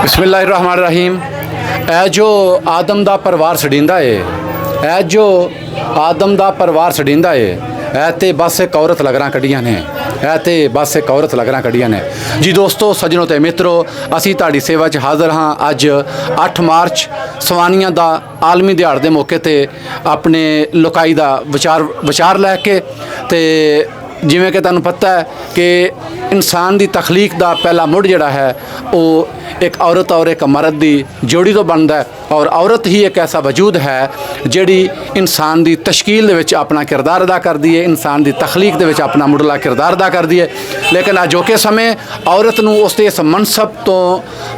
बिस्मिल्लाहिर्रहमानिर्रहीम। ए जो आदम दा परिवार छड़ींदा है, ए जो आदम दा परिवार छड़ींदा है, ए ते बस एक औरत लगरां कढ़ियां ने, ए ते बस एक औरत लगरां कढ़ियां ने। जी दोस्तों, सज्जनों ते मित्रों, असी तुहाडी सेवा च हाज़र हाँ। अज 8 मार्च सवानियां दा आलमी दिहाड़ दे मौके ते अपने लुकाई दा विचार लैके ते जिवें कि तुहानूं पता है कि इंसान की तखलीक का पहला मुड़ जिहड़ा है वो एक औरत और एक मर्द की जोड़ी तो बनता है, और औरत ही एक ऐसा वजूद है जिहड़ी इंसान की तशकील दे विच अपना किरदार अदा करती है, इंसान की तखलीक दे विच अपना मुढ़ला किरदार अदा करती है। लेकिन अजोके समय औरत नूं उसके इस मनसब तो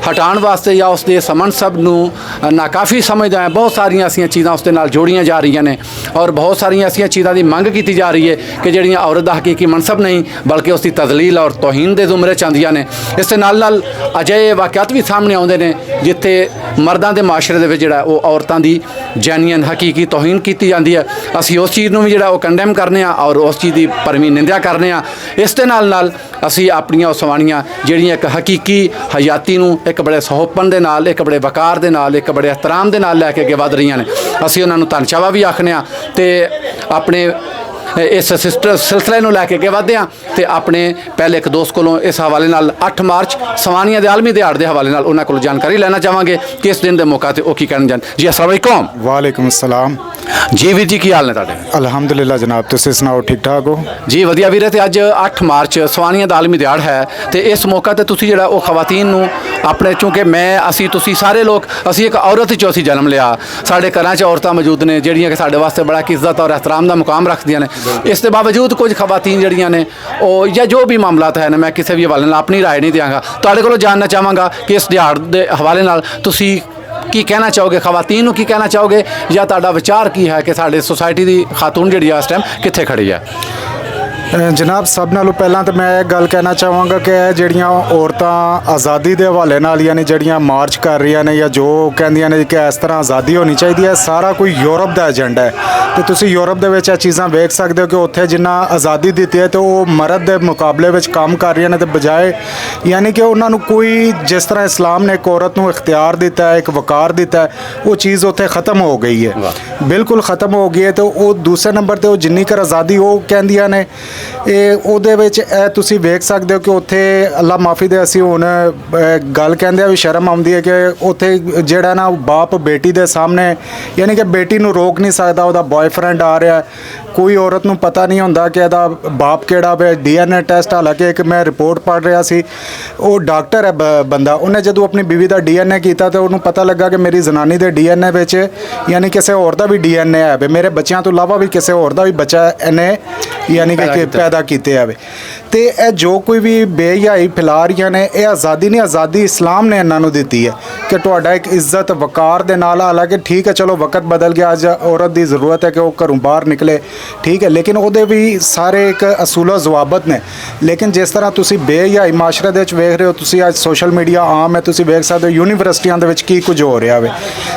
हटाने वास्ते या उसके इस मनसब नूं नाकाफ़ी समझदा है। बहुत सारिया ऐसिया चीज़ां उसके नाल जोड़ियां जा रही ने, और बहुत सारिया ऐसिया चीज़ों की मंग की जा रही है कि जिहड़ियां औरत दा हकीकी मनसब नहीं बल्कि उसकी तजलील और तौहीन के जुमरे च आंदियां ने। इस दे नाल नाल अजिहे वाक़यात भी सामने आउंदे ने जिथे मर्दां दे माशरे दे विच जिहड़ा वो औरतां दी जैनीअन हकीकी तौहीन की जाती है। असी उस चीज़ नूं भी जिहड़ा वो कंडैम करने और उस चीज़ की भरवीं निंदा करने। इस दे नाल नाल असी अपनियां सवानियां जिहड़ियां एक हकीकी हयाती नूं एक बड़े सहोपन दे नाल, एक बड़े वकार दे नाल, एक बड़े एहतराम दे नाल लैके अगे वध रहीआं ने। असी उन्हां नूं धन्नशावा भी आखने ते अपने इस सिलसिले नूं लैके अगे वधदे हां ते अपने पहले एक दोस्त कोलों इस हवाले नाल 8 मार्च सवानियां दे आलमी दिहाड़ दे हवाले नाल उन्हां कोलों जानकारी लेना चाहांगे कि इस दिन दे मौका ते ओह की कहना चाहन। जी अस्सलाम वालेकुम। वालेकुम अस्सलाम। जी वीर जी, की हाल ने तुहाडे? अलहमदुलिल्लाह जनाब, तुसीं सुनाओ, ठीक ठाक हो? जी वधिया वीरे। ते अज 8 मार्च सवानियां दा आलमी दिहाड़ है ते इस मौका ते तुसीं जिहड़ा ओह खवातीन नूं अपने, चूँकि मैं असी तुसीं सारे लोग असी एक औरत चों असी जन्म लिया, साढ़े घरां च औरतां मौजूद ने जिहड़ियां कि साढ़े वास्ते बड़ा इज्जत और एहतराम का मुकाम रखदियां ने। इस दे बावजूद कुछ खवातीन जिहड़ियां ने ओह या जो भी मामलात है, मैं किसी भी हवाले नाल अपनी राय नहीं देंगा, तुहाडे कोलों जानना चाहांगा कि इस दिहाड़ दे हवाले नाल तुसीं की कहना चाहोगे, खवातीन नूं की कहना चाहोगे, या तुहाडा विचार की है कि साडे सोसाइटी की खातून जिहड़ी इस टाइम कित्थे खड़ी है? जनाब, सब नालों पहला तो मैं एक गल कहना चाहांगा कि जिहड़ियां औरतां आज़ादी के हवाले नाल यानी जिहड़ियां मार्च कर रही ने या जो कहंदियां ने कि इस तरह आज़ादी होनी चाहिए है, सारा कोई यूरोप का एजेंडा है। तो तुसीं यूरोप दे विच चीज़ां वेख सकते हो कि उत्थे जिन्ना आज़ादी दी है तो वो मर्द के मुकाबले में काम कर रही ने, तो बजाय यानी कि उन्होंने कोई जिस तरह इस्लाम ने एक औरत को इख्तियार दिता है, एक वकार दिता है, वो चीज़ उत्थे ख़त्म हो गई है, बिल्कुल ख़त्म हो गई है। तो वो दूसरे नंबर पर जिन्नी कर आज़ादी वो कहंदियां ने ਉਹਦੇ ਵਿੱਚ ਇਹ ਤੁਸੀਂ ਵੇਖ ਸਕਦੇ ਹੋ ਕਿ ਉੱਥੇ ਅੱਲਾ ਮਾਫੀ ਦੇ ਅਸੀਂ ਹੁਣ ਗੱਲ ਕਹਿੰਦੇ ਆ ਵੀ ਸ਼ਰਮ ਆਉਂਦੀ ਹੈ ਕਿ ਉੱਥੇ ਜਿਹੜਾ ਨਾ ਬਾਪ ਬੇਟੀ ਦੇ ਸਾਹਮਣੇ ਯਾਨੀ ਕਿ ਬੇਟੀ ਨੂੰ ਰੋਕ ਨਹੀਂ ਸਕਦਾ, ਉਹਦਾ ਬॉयਫ੍ਰੈਂਡ ਆ ਰਿਹਾ, ਕੋਈ ਔਰਤ ਨੂੰ ਪਤਾ ਨਹੀਂ ਹੁੰਦਾ ਕਿ ਇਹਦਾ ਬਾਪ ਕਿਹੜਾ ਵੇ। DNA ਟੈਸਟ, ਹਾਲਾਂਕਿ ਇੱਕ ਮੈਂ ਰਿਪੋਰਟ ਪੜ੍ਹ ਰਿਹਾ ਸੀ, ਉਹ ਡਾਕਟਰ ਹੈ ਬੰਦਾ, ਉਹਨੇ ਜਦੋਂ ਆਪਣੀ ਬੀਵੀ ਦਾ DNA ਕੀਤਾ ਤਾਂ ਉਹਨੂੰ ਪਤਾ ਲੱਗਾ ਕਿ ਮੇਰੀ ਜ਼ਨਾਨੀ ਦੇ DNA ਵਿੱਚ ਯਾਨੀ ਕਿਸੇ ਹੋਰ ਦਾ ਵੀ DNA ਹੈ ਵੇ, ਮੇਰੇ ਬੱਚਿਆਂ ਤੋਂ ਇਲਾਵਾ ਵੀ ਕਿਸੇ ਹੋਰ ਦਾ ਵੀ ਬੱਚਾ ਇਹਨੇ ਯਾਨੀ ਕਿ पैदा किते आवे। तो यह जो कोई भी बेहयाई फैला रही ने, यह आज़ादी नहीं, आज़ादी इस्लाम ने इन्हों दी है कि तुहाडा एक इज्जत वकार दे नाल, हालांकि ठीक है चलो वक्त बदल गया, अज औरत की ज़रूरत है कि वह घरों बाहर निकले, ठीक है, लेकिन वो भी सारे एक असूलो जवाबत ने। लेकिन जिस तरह तुसी बेहयाई माशरे दे विच वेख रहे हो, तुसी अज सोशल मीडिया आम है, तुसी वेख सकते हो यूनीवर्सिटियां दे विच की कुछ हो रहा है,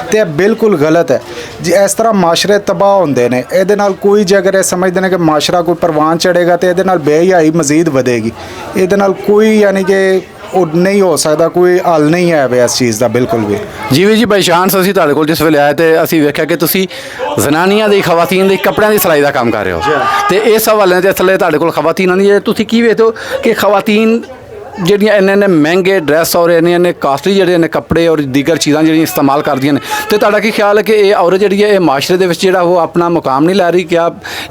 तो यह बिल्कुल गलत है जी। इस तरह माशरे तबाह होंदे ने, इहदे नाल कोई जे अगर समझते हैं कि माशरा कोई परवान चढ़ेगा तो ये बेहयाई मजीद वधेगी, ये कोई यानी कि नहीं हो सकता, कोई हल नहीं है वे इस चीज़ का बिल्कुल भी। जी भी जी, बाई चांस असीं तुहाडे कोल जिस वेले आए तो असीं वेख्या कि तुसीं जनानियां दी खवातीन दी कपड़ियां दी सिलाई का काम कर रहे हो, तो इस हवाले ते थल्ले तुहाडे कोल खवातीन आंदी है, तुसीं की वेखदे हो कि खवातीन ਜਿਹੜੀਆਂ ਇੰਨੇ ਮਹਿੰਗੇ ਡਰੈਸ ਔਰ ਇੰਨੇ ਕਾਸਟਲੀ ਜਿਹੜੇ ਨੇ ਕੱਪੜੇ ਔਰ ਦੀਗਰ ਚੀਜ਼ਾਂ ਜਿਹੜੀਆਂ ਇਸਤੇਮਾਲ ਕਰਦੀਆਂ ਨੇ, ਤੇ ਤੁਹਾਡਾ ਕੀ ਖਿਆਲ ਹੈ ਕਿ ਇਹ ਔਰਤ ਜਿਹੜੀ ਹੈ ਇਹ ਮਾਸ਼ਰੇ ਦੇ ਵਿੱਚ ਜਿਹੜਾ ਉਹ ਆਪਣਾ ਮੁਕਾਮ ਨਹੀਂ ਲੈ ਰਹੀ? ਕਿ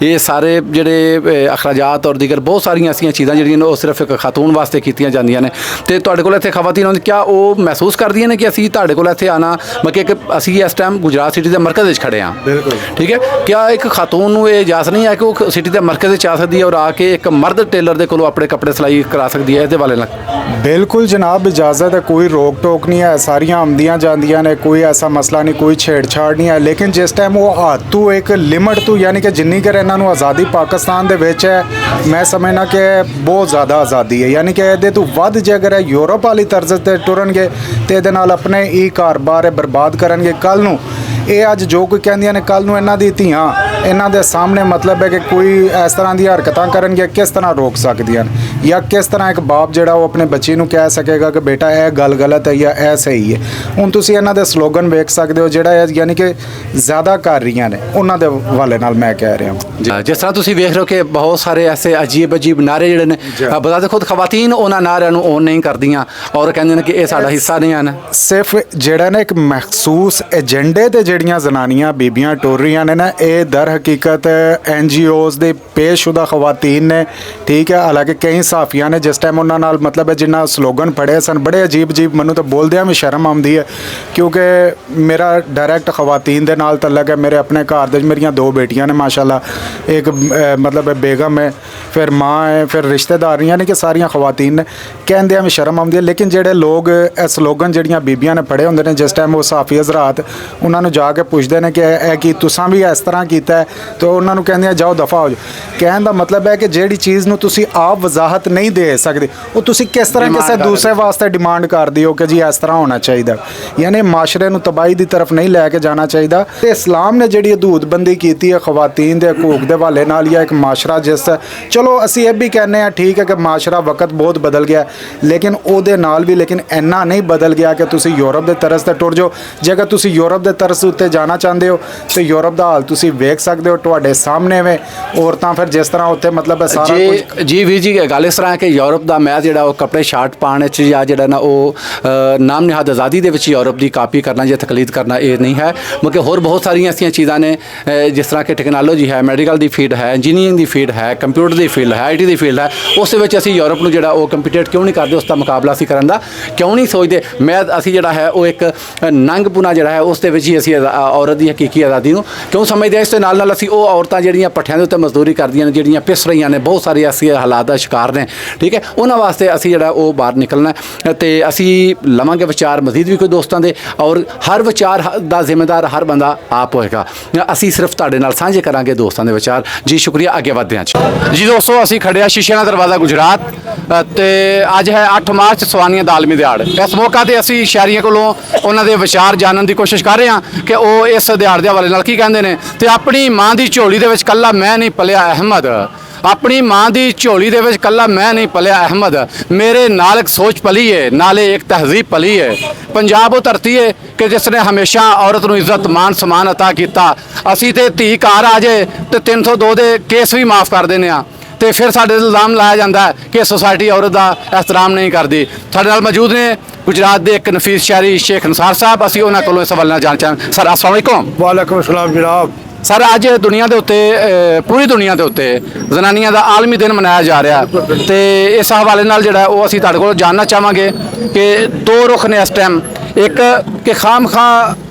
ਇਹ ਸਾਰੇ ਜਿਹੜੇ ਅਖਰਾਜਾਤ ਔਰ ਦੀਗਰ ਬਹੁਤ ਸਾਰੀਆਂ ਐਸੀਆਂ ਚੀਜ਼ਾਂ ਜਿਹੜੀਆਂ ਨੇ ਉਹ ਸਿਰਫ ਇੱਕ ਖਾਤੂਨ ਵਾਸਤੇ ਕੀਤੀਆਂ ਜਾਂਦੀਆਂ ਨੇ, ਤੇ ਤੁਹਾਡੇ ਕੋਲ ਇੱਥੇ ਖਵਾਤੀਨ ਆਉਂਦੀ, ਕਿਆ ਉਹ ਮਹਿਸੂਸ ਕਰਦੀਆਂ ਨੇ ਕਿ ਅਸੀਂ ਤੁਹਾਡੇ ਕੋਲ ਇੱਥੇ ਆਉਣਾ ਮਤਲਬ ਕਿ ਅਸੀਂ ਇਸ ਟਾਈਮ ਗੁਜਰਾਤ ਸਿਟੀ ਦੇ ਮਰਕਜ਼ ਵਿੱਚ ਖੜੇ ਹਾਂ? ਬਿਲਕੁਲ ਠੀਕ ਹੈ। ਕਿਆ ਇੱਕ ਖਾਤੂਨ ਨੂੰ ਇਹ ਇਜਾਜ਼ਤ ਨਹੀਂ ਹੈ ਕਿ ਉਹ ਸਿਟੀ ਦੇ ਮਰਕਜ਼ ਵਿੱਚ ਆ ਸਕਦੀ ਹੈ ਔਰ ਆ ਕੇ ਇੱਕ ਮਰਦ ਟੇਲਰ ਦੇ ਕੋਲੋਂ ਆਪਣੇ ਕੱਪੜੇ ਸਿਲਾਈ ਕਰਾ ਸਕਦੀ ਹੈ? ਇਹਦੇ ਬਾਰੇ ਨਾਲ बिल्कुल जनाब, इजाज़त है, कोई रोक टोक नहीं है, सारियां आमदियाँ जांदियां ने, कोई ऐसा मसला नहीं, कोई छेड़छाड़ नहीं है। लेकिन जिस टाइम वो हद तो एक लिमिट तो यानी कि जिन्नी कर इन्हों आज़ादी पाकिस्तान दे विच है, मैं समझना कि बहुत ज़्यादा आज़ादी है, यानी कि ये तो वध जे अगर यूरोप वाली तर्ज ते टुरनगे तो ये अपने ही कारोबार बर्बाद करनगे। कल नूं ये अज जो कोई कहंदियां ने, कल नूं इन्हां दी धीआं इन्हां दे सामने मतलब है कि कोई इस तरह दी हरकतां करनगे, किस तरह रोक सकदियां ने? ਜਾਂ ਕਿਸ ਤਰ੍ਹਾਂ ਇੱਕ ਬਾਪ ਜਿਹੜਾ ਉਹ ਆਪਣੇ ਬੱਚੇ ਨੂੰ ਕਹਿ ਸਕੇਗਾ ਕਿ ਬੇਟਾ ਇਹ ਗੱਲ ਗਲਤ ਹੈ ਜਾਂ ਇਹ ਸਹੀ ਹੈ। ਹੁਣ ਤੁਸੀਂ ਇਹਨਾਂ ਦੇ ਸਲੋਗਨ ਵੇਖ ਸਕਦੇ ਹੋ, ਜਿਹੜਾ ਇਹ ਯਾਨੀ ਕਿ ਜ਼ਿਆਦਾ ਕਰ ਰਹੀਆਂ ਨੇ ਉਹਨਾਂ ਦੇ ਹਵਾਲੇ ਨਾਲ ਮੈਂ ਕਹਿ ਰਿਹਾ ਹਾਂ। ਜਿਸ ਤਰ੍ਹਾਂ ਤੁਸੀਂ ਵੇਖ ਰਹੇ ਹੋ ਕਿ ਬਹੁਤ ਸਾਰੇ ਐਸੇ ਅਜੀਬ ਨਾਰੇ ਜਿਹੜੇ ਨੇ ਬਤਾ ਦੇ ਖੁਦ ਖਵਾਤੀਨ ਉਹਨਾਂ ਨਾਰਿਆਂ ਨੂੰ ਓਨ ਨਹੀਂ ਕਰਦੀਆਂ ਔਰ ਕਹਿੰਦੇ ਨੇ ਕਿ ਇਹ ਸਾਡਾ ਹਿੱਸਾ ਨਹੀਂ ਹਨ। ਸਿਰਫ ਜਿਹੜਾ ਨਾ ਇੱਕ ਮਖਸੂਸ ਏਜੰਡੇ ਤੇ ਜਿਹੜੀਆਂ ਜ਼ਨਾਨੀਆਂ ਬੀਬੀਆਂ ਟੁਰ ਰਹੀਆਂ ਨੇ ਨਾ, ਇਹ ਦਰ ਹਕੀਕਤ NGOs ਦੇ ਪੇਸ਼ਸ਼ੁਦਾ ਖਵਾਤੀਨ ਨੇ, ਠੀਕ ਹੈ। ਹਾਲਾਂਕਿ ਕਈ ਸਾਫੀਆਂ ਨੇ ਜਿਸ ਟਾਈਮ ਉਹਨਾਂ ਨਾਲ ਮਤਲਬ ਹੈ ਜਿੰਨਾ ਸਲੋਗਨ ਪੜ੍ਹੇ ਸਨ, ਬੜੇ ਅਜੀਬ ਮੈਨੂੰ ਤਾਂ ਬੋਲਦਿਆਂ ਵੀ ਸ਼ਰਮ ਆਉਂਦੀ ਹੈ, ਕਿਉਂਕਿ ਮੇਰਾ ਡਾਇਰੈਕਟ ਖਵਾਤੀਨ ਦੇ ਨਾਲ ਤਲਕ ਹੈ। ਮੇਰੇ ਆਪਣੇ ਘਰ ਦੇ ਮੇਰੀਆਂ 2 ਬੇਟੀਆਂ ਨੇ ਮਾਸ਼ਾਅੱਲਾ, ਇੱਕ ਮਤਲਬ ਬੇਗਮ ਹੈ, ਫਿਰ ਮਾਂ ਹੈ, ਫਿਰ ਰਿਸ਼ਤੇਦਾਰ ਯਾਨੀ ਕਿ ਸਾਰੀਆਂ ਖਵਾਤੀਨ ਨੇ। ਕਹਿੰਦਿਆਂ ਵੀ ਸ਼ਰਮ ਆਉਂਦੀ ਹੈ, ਲੇਕਿਨ ਜਿਹੜੇ ਲੋਕ ਇਹ ਸਲੋਗਨ ਜਿਹੜੀਆਂ ਬੀਬੀਆਂ ਨੇ ਪੜ੍ਹੇ ਹੁੰਦੇ ਨੇ, ਜਿਸ ਟਾਈਮ ਉਹ ਸਾਫੀ ਹਜ਼ਰਾਤ ਉਹਨਾਂ ਨੂੰ ਜਾ ਕੇ ਪੁੱਛਦੇ ਨੇ ਕਿ ਇਹ ਕੀ ਤੁਸੀਂ ਵੀ ਇਸ ਤਰ੍ਹਾਂ ਕੀਤਾ, ਤੇ ਉਹਨਾਂ ਨੂੰ ਕਹਿੰਦੇ ਆ ਜਾਓ ਦਫਾ ਹੋ ਜਾਓ। ਕਹਿਣ ਦਾ ਮਤਲਬ ਹੈ ਕਿ ਜਿਹੜੀ ਚੀਜ਼ ਨੂੰ ਤੁਸੀਂ ਆਪ ਵਜ਼ਾਹਤ ਨਹੀਂ ਦੇ ਸਕਦੇ, ਉਹ ਤੁਸੀਂ ਕਿਸ ਤਰ੍ਹਾਂ ਕਿਸੇ ਦੂਸਰੇ ਵਾਸਤੇ ਡਿਮਾਂਡ ਕਰਦੇ ਹੋ ਕਿ ਜੀ ਇਸ ਤਰ੍ਹਾਂ ਹੋਣਾ ਚਾਹੀਦਾ। ਯਾਨੀ ਮਾਸ਼ਰੇ ਨੂੰ ਤਬਾਹੀ ਦੀ ਤਰਫ ਨਹੀਂ ਲੈ ਕੇ ਜਾਣਾ ਚਾਹੀਦਾ। ਤੇ ਇਸਲਾਮ ਨੇ ਜਿਹੜੀ ਹਦੂਦਬੰਦੀ ਕੀਤੀ ਹੈ ਖਵਾਤੀਨ ਦੇ ਹਕੂਕ ਦੇ ਹਵਾਲੇ ਨਾਲ, ਜਾਂ ਇੱਕ ਮਾਸ਼ਰਾ ਜਿਸ ਚਲੋ ਅਸੀਂ ਇਹ ਵੀ ਕਹਿੰਦੇ ਹਾਂ ਠੀਕ ਹੈ ਕਿ ਮਾਸ਼ਰਾ ਵਕਤ ਬਹੁਤ ਬਦਲ ਗਿਆ, ਲੇਕਿਨ ਉਹਦੇ ਨਾਲ ਵੀ ਲੇਕਿਨ ਇੰਨਾ ਨਹੀਂ ਬਦਲ ਗਿਆ ਕਿ ਤੁਸੀਂ ਯੂਰਪ ਦੇ ਤਰਸ ਤੇ ਟੁਰ ਜਾਓ। ਜੇਕਰ ਤੁਸੀਂ ਯੂਰਪ ਦੇ ਤਰਸ ਉੱਤੇ ਜਾਣਾ ਚਾਹੁੰਦੇ ਹੋ ਤੇ ਯੂਰਪ ਦਾ ਹਾਲ ਤੁਸੀਂ ਵੇਖ ਸਕਦੇ ਹੋ, ਤੁਹਾਡੇ ਸਾਹਮਣੇ ਵੇ ਔਰਤਾਂ ਫਿਰ ਜਿਸ ਤਰ੍ਹਾਂ ਉੱਥੇ ਮਤਲਬ ਸਾਰਾ ਕੁਝ। ਜੀ ਵੀਰ ਜੀ, ਗੱਲ ਇਸ ਤਰ੍ਹਾਂ ਹੈ ਕਿ ਯੂਰਪ ਦਾ ਮੈਂ ਜਿਹੜਾ ਉਹ ਕੱਪੜੇ ਸ਼ਾਰਟ ਪਾਉਣ 'ਚ ਜਾਂ ਜਿਹੜਾ ਨਾ ਉਹ ਨਾਮ ਨਿਹਾਦ ਆਜ਼ਾਦੀ ਦੇ ਵਿੱਚ ਯੂਰਪ ਦੀ ਕਾਪੀ ਕਰਨਾ ਜਾਂ ਤਕਲੀਦ ਕਰਨਾ ਇਹ ਨਹੀਂ ਹੈ, ਬਲਕਿ ਹੋਰ ਬਹੁਤ ਸਾਰੀਆਂ ਐਸੀਆਂ ਚੀਜ਼ਾਂ ਨੇ ਜਿਸ ਤਰ੍ਹਾਂ ਕਿ ਟੈਕਨੋਲੋਜੀ ਹੈ, ਮੈਡੀਕਲ ਦੀ ਫੀਲਡ ਹੈ, ਇੰਜੀਨੀਅਰਿੰਗ ਦੀ ਫੀਲਡ ਹੈ, ਕੰਪਿਊਟਰ ਦੀ ਫੀਲਡ ਹੈ, IT ਦੀ ਫੀਲਡ ਹੈ। ਉਸ ਦੇ ਵਿੱਚ ਅਸੀਂ ਯੂਰਪ ਨੂੰ ਜਿਹੜਾ ਉਹ ਕੰਪੀਟੀਟ ਕਿਉਂ ਨਹੀਂ ਕਰਦੇ, ਉਸ ਦਾ ਮੁਕਾਬਲਾ ਅਸੀਂ ਕਰਨ ਦਾ ਕਿਉਂ ਨਹੀਂ ਸੋਚਦੇ। ਅਸੀਂ ਜਿਹੜਾ ਹੈ ਉਹ ਇੱਕ ਨੰਗਪੁਣਾ ਜਿਹੜਾ ਹੈ ਉਸ ਦੇ ਵਿੱਚ ਹੀ ਅਸੀਂ ਔਰਤ ਦੀ ਹਕੀਕੀ ਆਜ਼ਾਦੀ ਨੂੰ ਕਿਉਂ ਸਮਝਦੇ ਹਾਂ। ਇਸ ਦੇ ਨਾਲ ਅਸੀਂ ਉਹ ਔਰਤਾਂ ਜਿਹੜੀਆਂ ਪੱਠਿਆਂ ਦੇ ਉੱਤੇ ਮਜ਼ਦੂਰੀ ਕਰਦੀਆਂ ਨੇ, ਜਿਹੜੀਆਂ ਪਿਸ ਰਹੀਆਂ ਨੇ, ਬਹੁਤ ਸਾਰੇ ਐਸੇ ਹਾਲਾਤ ਦਾ ਸ਼ਿਕਾਰ ਨੇ, ਠੀਕ ਹੈ, ਉਹਨਾਂ ਵਾਸਤੇ ਅਸੀਂ ਜਿਹੜਾ ਉਹ ਬਾਹਰ ਨਿਕਲਣਾ ਤੇ ਅਸੀਂ ਲਵਾਂਗੇ ਵਿਚਾਰ ਮਜ਼ੀਦ ਵੀ ਕੋਈ ਦੋਸਤਾਂ ਦੇ, ਔਰ ਹਰ ਵਿਚਾਰ ਦਾ ਜ਼ਿੰਮੇਦਾਰ ਹਰ ਬੰਦਾ ਆਪ ਹੋਏਗਾ। ਅਸੀਂ ਸਿਰਫ ਤੁਹਾਡੇ ਨਾਲ ਸਾਂਝੇ ਕਰਾਂਗੇ ਦੋਸਤਾਂ ਦੇ ਵਿਚਾਰ। ਜੀ ਸ਼ੁਕਰੀਆ, ਅੱਗੇ ਵਧਦੇ ਹਾਂ ਜੀ ਦੋਸਤੋ। ਅਸੀਂ ਖੜੇ ਆ ਸ਼ੀਸ਼ੇ ਦਾ ਦਰਵਾਜ਼ਾ ਗੁਜਰਾਤ ਤੇ ਅੱਜ ਹੈ 8 ਮਾਰਚ ਸਵਾਨੀਆਂ ਦਾ ਆਲਮੀ ਦਿਹਾੜ। ਇਸ ਮੌਕਾ ਤੇ ਅਸੀਂ ਸ਼ਹਿਰੀਆਂ ਕੋਲੋਂ ਉਹਨਾਂ ਦੇ ਵਿਚਾਰ ਜਾਣਨ ਦੀ ਕੋਸ਼ਿਸ਼ ਕਰ ਰਹੇ ਹਾਂ ਕਿ ਉਹ ਇਸ ਦਿਹਾੜ ਦੇ ਹਵਾਲੇ ਨਾਲ ਕੀ ਕਹਿੰਦੇ ਨੇ। ਤੇ ਆਪਣੀ ਮਾਂ ਦੀ ਝੋਲੀ ਦੇ ਵਿੱਚ ਕੱਲਾ ਮੈਂ ਨਹੀਂ ਪਲਿਆ ਅਹਿਮਦ, ਆਪਣੀ ਮਾਂ ਦੀ ਝੋਲੀ ਦੇ ਵਿੱਚ ਕੱਲਾ ਮੈਂ ਨਹੀਂ ਪਲਿਆ ਅਹਿਮਦ, ਮੇਰੇ ਨਾਲ ਇੱਕ ਸੋਚ ਪਲੀ ਹੈ, ਨਾਲੇ ਇੱਕ ਤਹਿਜ਼ੀਬ ਪਲੀ ਹੈ। ਪੰਜਾਬ ਉਹ ਧਰਤੀ ਹੈ ਕਿ ਜਿਸ ਨੇ ਹਮੇਸ਼ਾ ਔਰਤ ਨੂੰ ਇੱਜ਼ਤ ਮਾਨ ਸਨਮਾਨ ਅਤਾ ਕੀਤਾ। ਅਸੀਂ ਤੇ ਧੀ ਘਰ ਆ ਜਾਏ ਤੇ 302 ਦੇ ਕੇਸ ਵੀ ਮਾਫ ਕਰ ਦਿੰਦੇ ਹਾਂ, ਤੇ ਫਿਰ ਸਾਡੇ ਇਲਜ਼ਾਮ ਲਾਇਆ ਜਾਂਦਾ ਹੈ ਕਿ ਸੋਸਾਇਟੀ ਔਰਤ ਦਾ ਇਹਤਰਾਮ ਨਹੀਂ ਕਰਦੀ। ਸਾਡੇ ਨਾਲ ਮੌਜੂਦ ਨੇ ਗੁਜਰਾਤ ਦੇ ਇੱਕ ਨਫੀਸ ਸ਼ਾਇਰੀ ਸ਼ੇਖ ਨਿਸਾਰ ਸਾਹਿਬ, ਅਸੀਂ ਉਹਨਾਂ ਕੋਲੋਂ ਇਸ ਹਵਾਲੇ ਨਾਲ ਜਾਣਨਾ ਚਾਹਾਂਗੇ। ਸਰ अस्सलाम वालेकुम। ਵਾਲੇਕੁਮ ਸਲਾਮ ਜਨਾਬ। ਸਰ ਅੱਜ ਦੁਨੀਆ ਦੇ ਉੱਤੇ ਪੂਰੀ ਦੁਨੀਆ ਦੇ ਉੱਤੇ ਜ਼ਨਾਨੀਆਂ ਦਾ ਆਲਮੀ ਦਿਨ ਮਨਾਇਆ ਜਾ ਰਿਹਾ, ਤੇ ਇਸ ਹਵਾਲੇ ਨਾਲ ਜਿਹੜਾ ਉਹ ਅਸੀਂ ਤੁਹਾਡੇ ਕੋਲੋਂ ਜਾਣਨਾ ਚਾਹਾਂਗੇ ਕਿ 2 ਰੁਖ ਨੇ ਇਸ ਟਾਈਮ। ਇੱਕ ਕਿ ਖਾਮ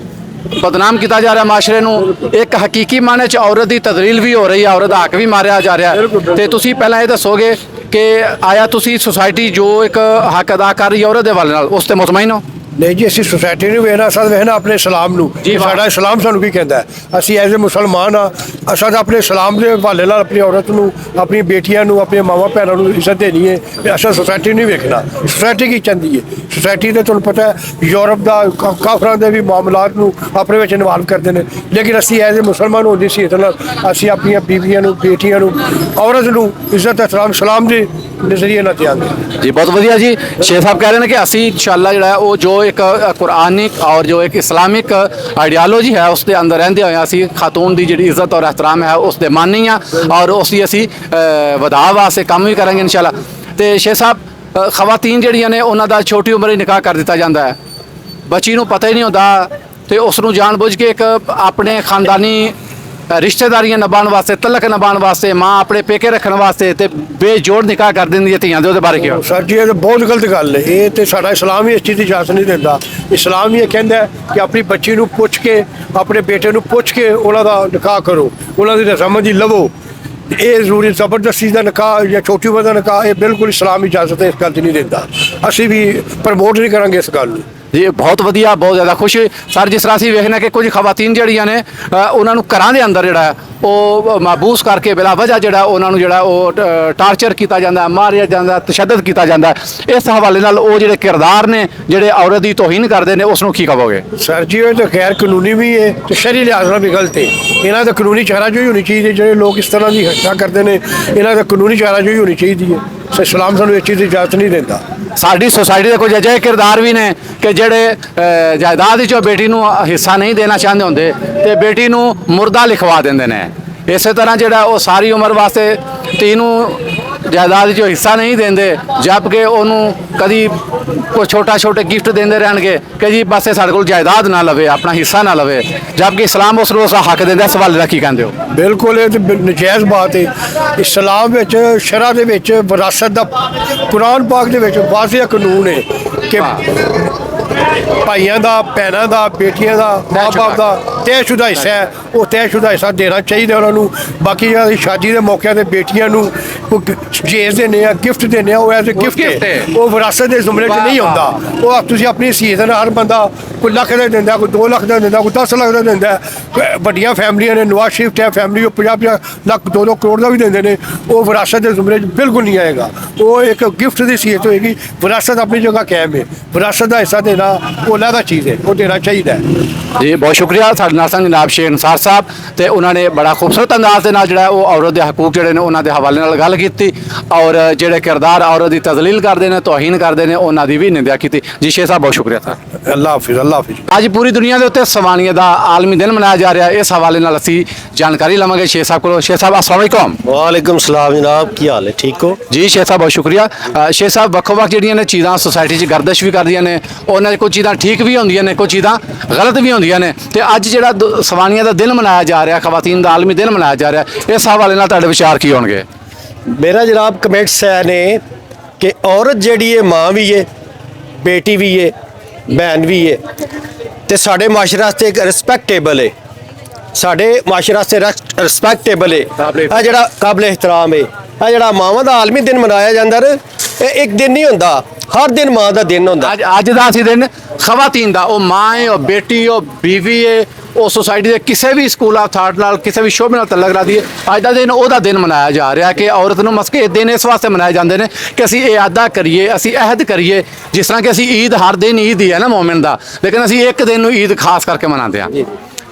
ਬਦਨਾਮ ਕੀਤਾ ਜਾ ਰਿਹਾ ਮਾਸ਼ਰੇ ਨੂੰ, ਇੱਕ ਹਕੀਕੀ ਮਾਨੇ 'ਚ ਔਰਤ ਦੀ ਤਜ਼ਲੀਲ ਵੀ ਹੋ ਰਹੀ ਹੈ, ਔਰਤ ਦਾ ਹੱਕ ਵੀ ਮਾਰਿਆ ਜਾ ਰਿਹਾ। ਤੇ ਤੁਸੀਂ ਪਹਿਲਾਂ ਇਹ ਦੱਸੋਗੇ ਕਿ ਆਇਆ ਤੁਸੀਂ ਸੁਸਾਇਟੀ ਜੋ ਇੱਕ ਹੱਕ ਅਦਾ ਕਰ ਰਹੀ ਹੈ ਔਰਤ ਦੇ ਹਵਾਲੇ ਨਾਲ, ਉਸ ਤੇ ਮੁਤਮਈਨ ਹੋ? ਨਹੀਂ ਜੀ, ਅਸੀਂ ਸੁਸਾਇਟੀ ਨੂੰ ਵੇਖਣਾ, ਅਸਾਂ ਵੇਖਣਾ ਆਪਣੇ ਇਸਲਾਮ ਨੂੰ ਕਿ ਸਾਡਾ ਇਸਲਾਮ ਸਾਨੂੰ ਕੀ ਕਹਿੰਦਾ ਹੈ। ਅਸੀਂ ਐਜ਼ ਏ ਮੁਸਲਮਾਨ ਆ, ਅਸਾਂ ਤਾਂ ਆਪਣੇ ਇਸਲਾਮ ਦੇ ਹਵਾਲੇ ਨਾਲ ਆਪਣੀ ਔਰਤ ਨੂੰ, ਆਪਣੀ ਬੇਟੀਆਂ ਨੂੰ, ਆਪਣੇ ਮਾਵਾਂ ਭੈਣਾਂ ਨੂੰ ਇੱਜ਼ਤ ਦੇਣੀ ਹੈ। ਤੇ ਅਸਾਂ ਸੁਸਾਇਟੀ ਨਹੀਂ ਵੇਖਣਾ ਸੁਸਾਇਟੀ ਕੀ ਚਾਹੁੰਦੀ ਹੈ। ਸੁਸਾਇਟੀ ਦੇ ਤੁਹਾਨੂੰ ਪਤਾ ਹੈ ਯੂਰਪ ਦਾ ਕਾਫਰਾਂ ਦੇ ਵੀ ਮਾਮਲਾਤ ਨੂੰ ਆਪਣੇ ਵਿੱਚ ਇਨਵਾਲਵ ਕਰਦੇ ਨੇ, ਲੇਕਿਨ ਅਸੀਂ ਐਜ਼ ਏ ਮੁਸਲਮਾਨ ਹੋਣ ਸੀ ਨਾਲ ਅਸੀਂ ਆਪਣੀਆਂ ਬੀਬੀਆਂ ਨੂੰ, ਬੇਟੀਆਂ ਨੂੰ, ਔਰਤ ਨੂੰ ਇੱਜ਼ਤ ਇਸਲਾਮ ਇਸਲਾਮ ਦੇ ਨਜ਼ਰੀਏ ਨਾਲ ਧਿਆਨ ਜੀ। ਬਹੁਤ ਵਧੀਆ ਜੀ। ਸ਼ੇਖ ਸਾਹਿਬ ਕਹਿ ਰਹੇ ਨੇ ਕਿ ਅਸੀਂ ਇਨਸ਼ਾਅੱਲਾ ਜਿਹੜਾ ਉਹ ਜੋ ਇੱਕ ਕੁਰਾनिक और जो एक इस्लामिक आइडियालॉजी है उसके अंदर रहते हुए असी खातून की जी इज्जत और एहतराम है उसके मानी हाँ और उसकी असी वधा वास्ते काम भी करेंगे इंशाल्लाह। तो शेख साहब खवातीन जड़ियाँ ने उन्हों का छोटी उम्र ही निकाह कर दिता जाता है, बच्ची को पता ही नहीं होता, तो उसनों जान बुझ के एक अपने खानदानी रिश्तेदारियां निभाने वास्ते, तलक निभाने वास्ते, माँ अपने पेके रखने वास्ते ते बेजोड़ निकाह कर देंदी है ਧੀਆਂ ਦੇ। ਉਹਦੇ ਬਾਰੇ ਕੀ ਹੋ? ਸਰ ਜੀ ਇਹ ਤਾਂ ਬਹੁਤ ਗਲਤ ਗੱਲ ਹੈ। ਇਹ ਤੇ ਸਾਡਾ ਇਸਲਾਮ ਹੀ ਇਸ ਚੀਜ਼ ਦੀ ਇਜਾਜ਼ਤ ਨਹੀਂ ਦਿੰਦਾ। ਇਸਲਾਮ ਇਹ ਕਹਿੰਦਾ ਕਿ ਆਪਣੀ ਬੱਚੀ ਨੂੰ ਪੁੱਛ ਕੇ, ਆਪਣੇ ਬੇਟੇ ਨੂੰ ਪੁੱਛ ਕੇ ਉਹਨਾਂ ਦਾ ਨਿਕਾਹ ਕਰੋ, ਉਹਨਾਂ ਦੀ ਰਜ਼ਾਮੰਦੀ ਲਵੋ। ਇਹ ਜ਼ਰੂਰੀ ਜ਼ਬਰਦਸਤੀ ਦਾ ਨਿਕਾਹ ਜਾਂ ਛੋਟੀ ਉਮਰ ਦਾ ਨਿਕਾਹ ਇਹ ਬਿਲਕੁਲ ਇਸਲਾਮ ਇਜਾਜ਼ਤ ਇਸ ਗੱਲ ਦੀ ਨਹੀਂ ਦਿੰਦਾ। ਅਸੀਂ ਵੀ ਪ੍ਰਮੋਟ ਨਹੀਂ ਕਰਾਂਗੇ ਇਸ ਗੱਲ ਨੂੰ। ਜੀ ਬਹੁਤ ਵਧੀਆ, ਬਹੁਤ ਜ਼ਿਆਦਾ ਖੁਸ਼ ਸਰ। ਜਿਸ ਤਰ੍ਹਾਂ ਅਸੀਂ ਵੇਖਣਾ ਕਿ ਕੁਝ ਖਵਾਤੀਨ ਜਿਹੜੀਆਂ ਨੇ ਉਹਨਾਂ ਨੂੰ ਘਰਾਂ ਦੇ ਅੰਦਰ ਜਿਹੜਾ ਹੈ ਉਹ ਮਾਬੂਸ ਕਰਕੇ ਬਿਲਾ ਵਜ੍ਹਾ ਜਿਹੜਾ ਉਹਨਾਂ ਨੂੰ ਜਿਹੜਾ ਉਹ ਟਾਰਚਰ ਕੀਤਾ ਜਾਂਦਾ, ਮਾਰਿਆ ਜਾਂਦਾ, ਤਸ਼ੱਦਦ ਕੀਤਾ ਜਾਂਦਾ। ਇਸ ਹਵਾਲੇ ਨਾਲ ਉਹ ਜਿਹੜੇ ਕਿਰਦਾਰ ਨੇ ਜਿਹੜੇ ਔਰਤ ਦੀ ਤੋਹੀਨ ਕਰਦੇ ਨੇ ਉਸ ਨੂੰ ਕੀ ਕਹੋਗੇ? ਸਰ ਜੀ ਇਹ ਤਾਂ ਗੈਰ ਕਾਨੂੰਨੀ ਵੀ ਹੈ ਤੇ ਸ਼ਰਈ ਲਿਹਾਜ਼ ਨਾਲ ਵੀ ਗਲਤ ਹੈ। ਇਹਨਾਂ ਦਾ ਕਾਨੂੰਨੀ ਚਾਰਾਜੋਈ ਹੋਣੀ ਚਾਹੀਦੀ। ਜਿਹੜੇ ਲੋਕ ਇਸ ਤਰ੍ਹਾਂ ਦੀ ਹਰਕਤਾਂ ਕਰਦੇ ਨੇ ਇਹਨਾਂ ਦਾ ਕਾਨੂੰਨੀ ਚਾਰਾਜੋਈ ਹੋਣੀ ਚਾਹੀਦੀ ਹੈ। ਸੋ ਇਸਲਾਮ ਸਾਨੂੰ ਇਸ ਚੀਜ਼ ਦੀ ਇਜਾਜ਼ਤ ਨਹੀਂ ਦਿੰਦਾ। ਸਾਡੀ ਸੋਸਾਇਟੀ ਦੇ ਕੁਝ ਅਜਿਹੇ ਕਿਰਦਾਰ ਵੀ ਨੇ ਕਿ ਜਿਹੜੇ ਜਾਇਦਾਦ ਵਿੱਚੋਂ ਬੇਟੀ ਨੂੰ ਹਿੱਸਾ ਨਹੀਂ ਦੇਣਾ ਚਾਹੁੰਦੇ ਹੁੰਦੇ ਤੇ ਬੇਟੀ ਨੂੰ ਮੁਰਦਾ ਲਿਖਵਾ ਦਿੰਦੇ ਨੇ। ਇਸੇ ਤਰ੍ਹਾਂ ਜਿਹੜਾ ਉਹ ਸਾਰੀ ਉਮਰ ਵਾਸਤੇ ਧੀ ਨੂੰ ਜਾਇਦਾਦ 'ਚੋਂ ਹਿੱਸਾ ਨਹੀਂ ਦਿੰਦੇ, ਜਦ ਕਿ ਉਹਨੂੰ ਕਦੀ ਕੋਈ ਛੋਟੇ ਗਿਫਟ ਦਿੰਦੇ ਰਹਿਣਗੇ ਕਿ ਜੀ ਬਸ ਇਹ ਸਾਡੇ ਕੋਲ ਜਾਇਦਾਦ ਨਾ ਲਵੇ, ਆਪਣਾ ਹਿੱਸਾ ਨਾ ਲਵੇ, ਜਦ ਕਿ ਇਸਲਾਮ ਉਸ ਨੂੰ ਉਸ ਦਾ ਹੱਕ ਦਿੰਦਾ। ਇਸ ਹਵਾਲੇ ਦਾ ਕੀ ਕਹਿੰਦੇ ਹੋ? ਬਿਲਕੁਲ ਇਹ ਤੇ ਨਜਾਇਜ਼ ਬਾਤ ਹੈ। ਇਸਲਾਮ ਵਿੱਚ ਸ਼ਰਾ ਦੇ ਵਿੱਚ ਵਿਰਾਸਤ ਦਾ ਕੁਰਾਨ ਪਾਕ ਦੇ ਵਿੱਚ ਵਾਜ਼ਿਹ ਕਾਨੂੰਨ ਹੈ ਕਿ ਭਾਈਆਂ ਦਾ, ਭੈਣਾਂ ਦਾ, ਬੇਟੀਆਂ ਦਾ, ਮਾਂ-ਬਾਪ ਦਾ ਤੈਅਸ਼ੁਦਾ ਹਿੱਸਾ ਹੈ, ਉਹ ਤੈਅਸ਼ੁਦਾ ਹਿੱਸਾ ਦੇਣਾ ਚਾਹੀਦਾ ਉਹਨਾਂ ਨੂੰ। ਬਾਕੀ ਜਿਹੜੀ ਸ਼ਾਦੀ ਦੇ ਮੌਕਿਆਂ ਤੇ ਬੇਟੀਆਂ ਨੂੰ ਜੇਜ਼ ਦਿੰਦੇ ਆ, ਗਿਫਟ ਦਿੰਦੇ ਆ, ਉਹ ਐਜ਼ ਗਿਫਟ ਹੈ, ਉਹ ਵਿਰਾਸਤ ਦੇ ਜ਼ੁਮਰੇ 'ਚ ਨਹੀਂ ਹੁੰਦਾ। ਉਹ ਤੁਸੀਂ ਆਪਣੀ ਹੈਸੀਅਤ ਨਾਲ ਹਰ ਬੰਦਾ ਕੋਈ ਲੱਖ ਦਾ ਦਿੰਦਾ, ਕੋਈ 2 ਲੱਖ ਦਾ ਦਿੰਦਾ, ਕੋਈ 10 ਲੱਖ ਦਾ ਦਿੰਦਾ। ਵੱਡੀਆਂ ਫੈਮਲੀਆਂ ਨੇ, ਨਵਾਜ਼ ਸ਼ਰੀਫ ਹੈ ਫੈਮਲੀ, ਉਹ 50 ਲੱਖ 2 ਕਰੋੜ ਦਾ ਵੀ ਦਿੰਦੇ ਨੇ। ਉਹ ਵਿਰਾਸਤ ਦੇ ਜ਼ੁਮਰੇ 'ਚ ਬਿਲਕੁਲ ਨਹੀਂ ਆਏਗਾ। ਉਹ ਇੱਕ ਗਿਫਟ ਦੀ ਹੈਸੀਅਤ ਹੋਏਗੀ। ਵਿਰਾਸਤ ਆਪਣੀ ਜਗ੍ਹਾ ਕਾਇਮ ਹੈ। ਵਿਰਾਸਤ ਦਾ ਹਿੱਸਾ ਦੇਣਾ ਉਹ ਅਲੱਗ ਚੀਜ਼ ਹੈ, ਉਹ ਦੇਣਾ ਚਾਹੀਦਾ ਹੈ। ਜੀ ਬਹੁਤ ਸ਼ੁਕਰੀਆ। ਸਾਡੇ ਨਾਲ ਸਨ ਜਨਾਬ ਸ਼ੇਖ ਅਨਸਾਰ ਸਾਹਿਬ ਤੇ ਉਹਨਾਂ ਨੇ ਬੜਾ ਖੂਬਸੂਰਤ ਅੰਦਾਜ਼ ਦੇ ਨਾਲ ਜਿਹੜਾ ਉਹ ਔਰਤ ਦੇ ਹਕੂਕ ਜਿਹੜੇ ਨੇ ਉਹਨਾਂ ਦੇ ਹਵਾਲੇ ਨਾਲ ਗੱਲ ਕੀਤੀ ਔਰ ਜਿਹੜੇ ਕਿਰਦਾਰ ਔਰਤ ਦੀ ਤਜ਼ਲੀਲ ਕਰਦੇ ਨੇ, ਤੋਹੀਨ ਕਰਦੇ ਨੇ, ਉਹਨਾਂ ਦੀ ਵੀ ਨਿੰਦਿਆ ਕੀਤੀ। ਜੀ ਸ਼ੇਖ ਸਾਹਿਬ ਬਹੁਤ ਸ਼ੁਕਰੀਆ ਸਰ। ਅੱਲਾਹ ਹਾਫਿਜ਼, ਅੱਲਾਹ ਹਾਫਿਜ਼। ਅੱਜ ਪੂਰੀ ਦੁਨੀਆ ਦੇ ਉੱਤੇ ਸਵਾਨੀਆਂ ਦਾ ਆਲਮੀ ਦਿਨ ਮਨਾਇਆ ਜਾ ਰਿਹਾ। ਇਸ ਹਵਾਲੇ ਨਾਲ ਅਸੀਂ ਜਾਣਕਾਰੀ ਲਵਾਂਗੇ ਸ਼ੇਖ ਸਾਹਿਬ ਕੋਲੋਂ। ਸ਼ੇਖ ਸਾਹਿਬ अस्सलाम वालेकुम। ਵਾਲੇਕੁਮ ਸਲਾਮ ਜਨਾਬ, ਕੀ ਹਾਲ ਹੈ? ਠੀਕ ਹੋ? ਜੀ ਸ਼ੇਖ ਸਾਹਿਬ ਬਹੁਤ ਸ਼ੁਕਰੀਆ। ਸ਼ੇਖ ਸਾਹਿਬ ਵੱਖ-ਵੱਖ ਜਿਹੜੀਆਂ ਨੇ ਚੀਜ਼ਾਂ ਸੋਸਾਇਟੀ 'ਚ ਗਰਦਿਸ਼ ਵੀ ਕਰਦੀਆਂ ਨੇ, ਉਹਨਾਂ 'ਚ ਕੁਝ ਚੀਜ਼ਾਂ ਠੀਕ ਵੀ ਹੁੰਦੀਆਂ ਨੇ, ਕੁਝ ਚੀਜ਼ਾਂ ਗਲਤ ਵੀ ਹੁੰਦੀਆਂ ਨੇ। ਤੇ ਅੱਜ ਜਿਹੜਾ ਸਵਾਨੀਆਂ ਦਾ ਦਿਨ ਮਨਾਇਆ ਜਾ ਰਿਹਾ, ਖਵਾਤੀਨ ਦਾ ਆਲਮੀ ਦਿਨ ਮਨਾਇਆ ਜਾ ਰਿਹਾ, ਇਸ ਹਵਾਲੇ ਨਾਲ ਤੁਹਾਡੇ ਵਿਚਾਰ ਕੀ ਹੋਣਗੇ? ਮੇਰਾ ਜਨਾਬ ਕਮੈਂਟਸ ਹੈ ਨੇ ਕਿ ਔਰਤ ਜਿਹੜੀ ਹੈ ਮਾਂ ਵੀ ਹੈ, ਬੇਟੀ ਵੀ ਹੈ, ਭੈਣ ਵੀ ਹੈ ਤੇ ਸਾਡੇ ਮਾਸ਼ਰੇ ਵਾਸਤੇ ਇੱਕ ਰਿਸਪੈਕਟੇਬਲ ਹੈ। ਸਾਡੇ ਮਾਸ਼ਰੇ ਵਾਸਤੇ ਰਿਸਪੈਕਟੇਬਲ ਹੈ। ਇਹ ਜਿਹੜਾ ਕਾਬਲ ਇਹਤਰਾਮ ਹੈ। ਇਹ ਜਿਹੜਾ ਮਾਵਾਂ ਦਾ ਆਲਮੀ ਦਿਨ ਮਨਾਇਆ ਜਾਂਦਾ ਨਾ, ਇਹ ਇੱਕ ਦਿਨ ਨਹੀਂ ਹੁੰਦਾ, ਹਰ ਦਿਨ ਮਾਂ ਦਾ ਦਿਨ ਹੁੰਦਾ। ਅੱਜ ਦਾ ਅਸੀਂ ਦਿਨ ਖਵਾਤੀਨ ਦਾ, ਉਹ ਮਾਂ ਹੈ, ਉਹ ਬੇਟੀ, ਉਹ ਬੀਵੀ ਹੈ, ਉਹ ਸੋਸਾਇਟੀ ਦੇ ਕਿਸੇ ਵੀ ਸਕੂਲ ਆਫ ਥਾਟ ਨਾਲ, ਕਿਸੇ ਵੀ ਸ਼ੋਭੇ ਨਾਲ ਤਲਕ ਰੱਖਦੀ ਹੈ। ਅੱਜ ਦਾ ਦਿਨ ਉਹਦਾ ਦਿਨ ਮਨਾਇਆ ਜਾ ਰਿਹਾ ਕਿ ਔਰਤ ਨੂੰ ਮਸਕੇ ਇਹ ਦਿਨ ਇਸ ਵਾਸਤੇ ਮਨਾਏ ਜਾਂਦੇ ਨੇ ਕਿ ਅਸੀਂ ਇਹ ਅਦਾ ਕਰੀਏ, ਅਸੀਂ ਅਹਿਦ ਕਰੀਏ। ਜਿਸ ਤਰ੍ਹਾਂ ਕਿ ਅਸੀਂ ਈਦ ਹਰ ਦਿਨ ਈਦ ਹੀ ਹੈ ਨਾ ਮੂਮਿਨ ਦਾ, ਲੇਕਿਨ ਅਸੀਂ ਇੱਕ ਦਿਨ ਨੂੰ ਈਦ ਖਾਸ ਕਰਕੇ ਮਨਾਉਂਦੇ ਹਾਂ।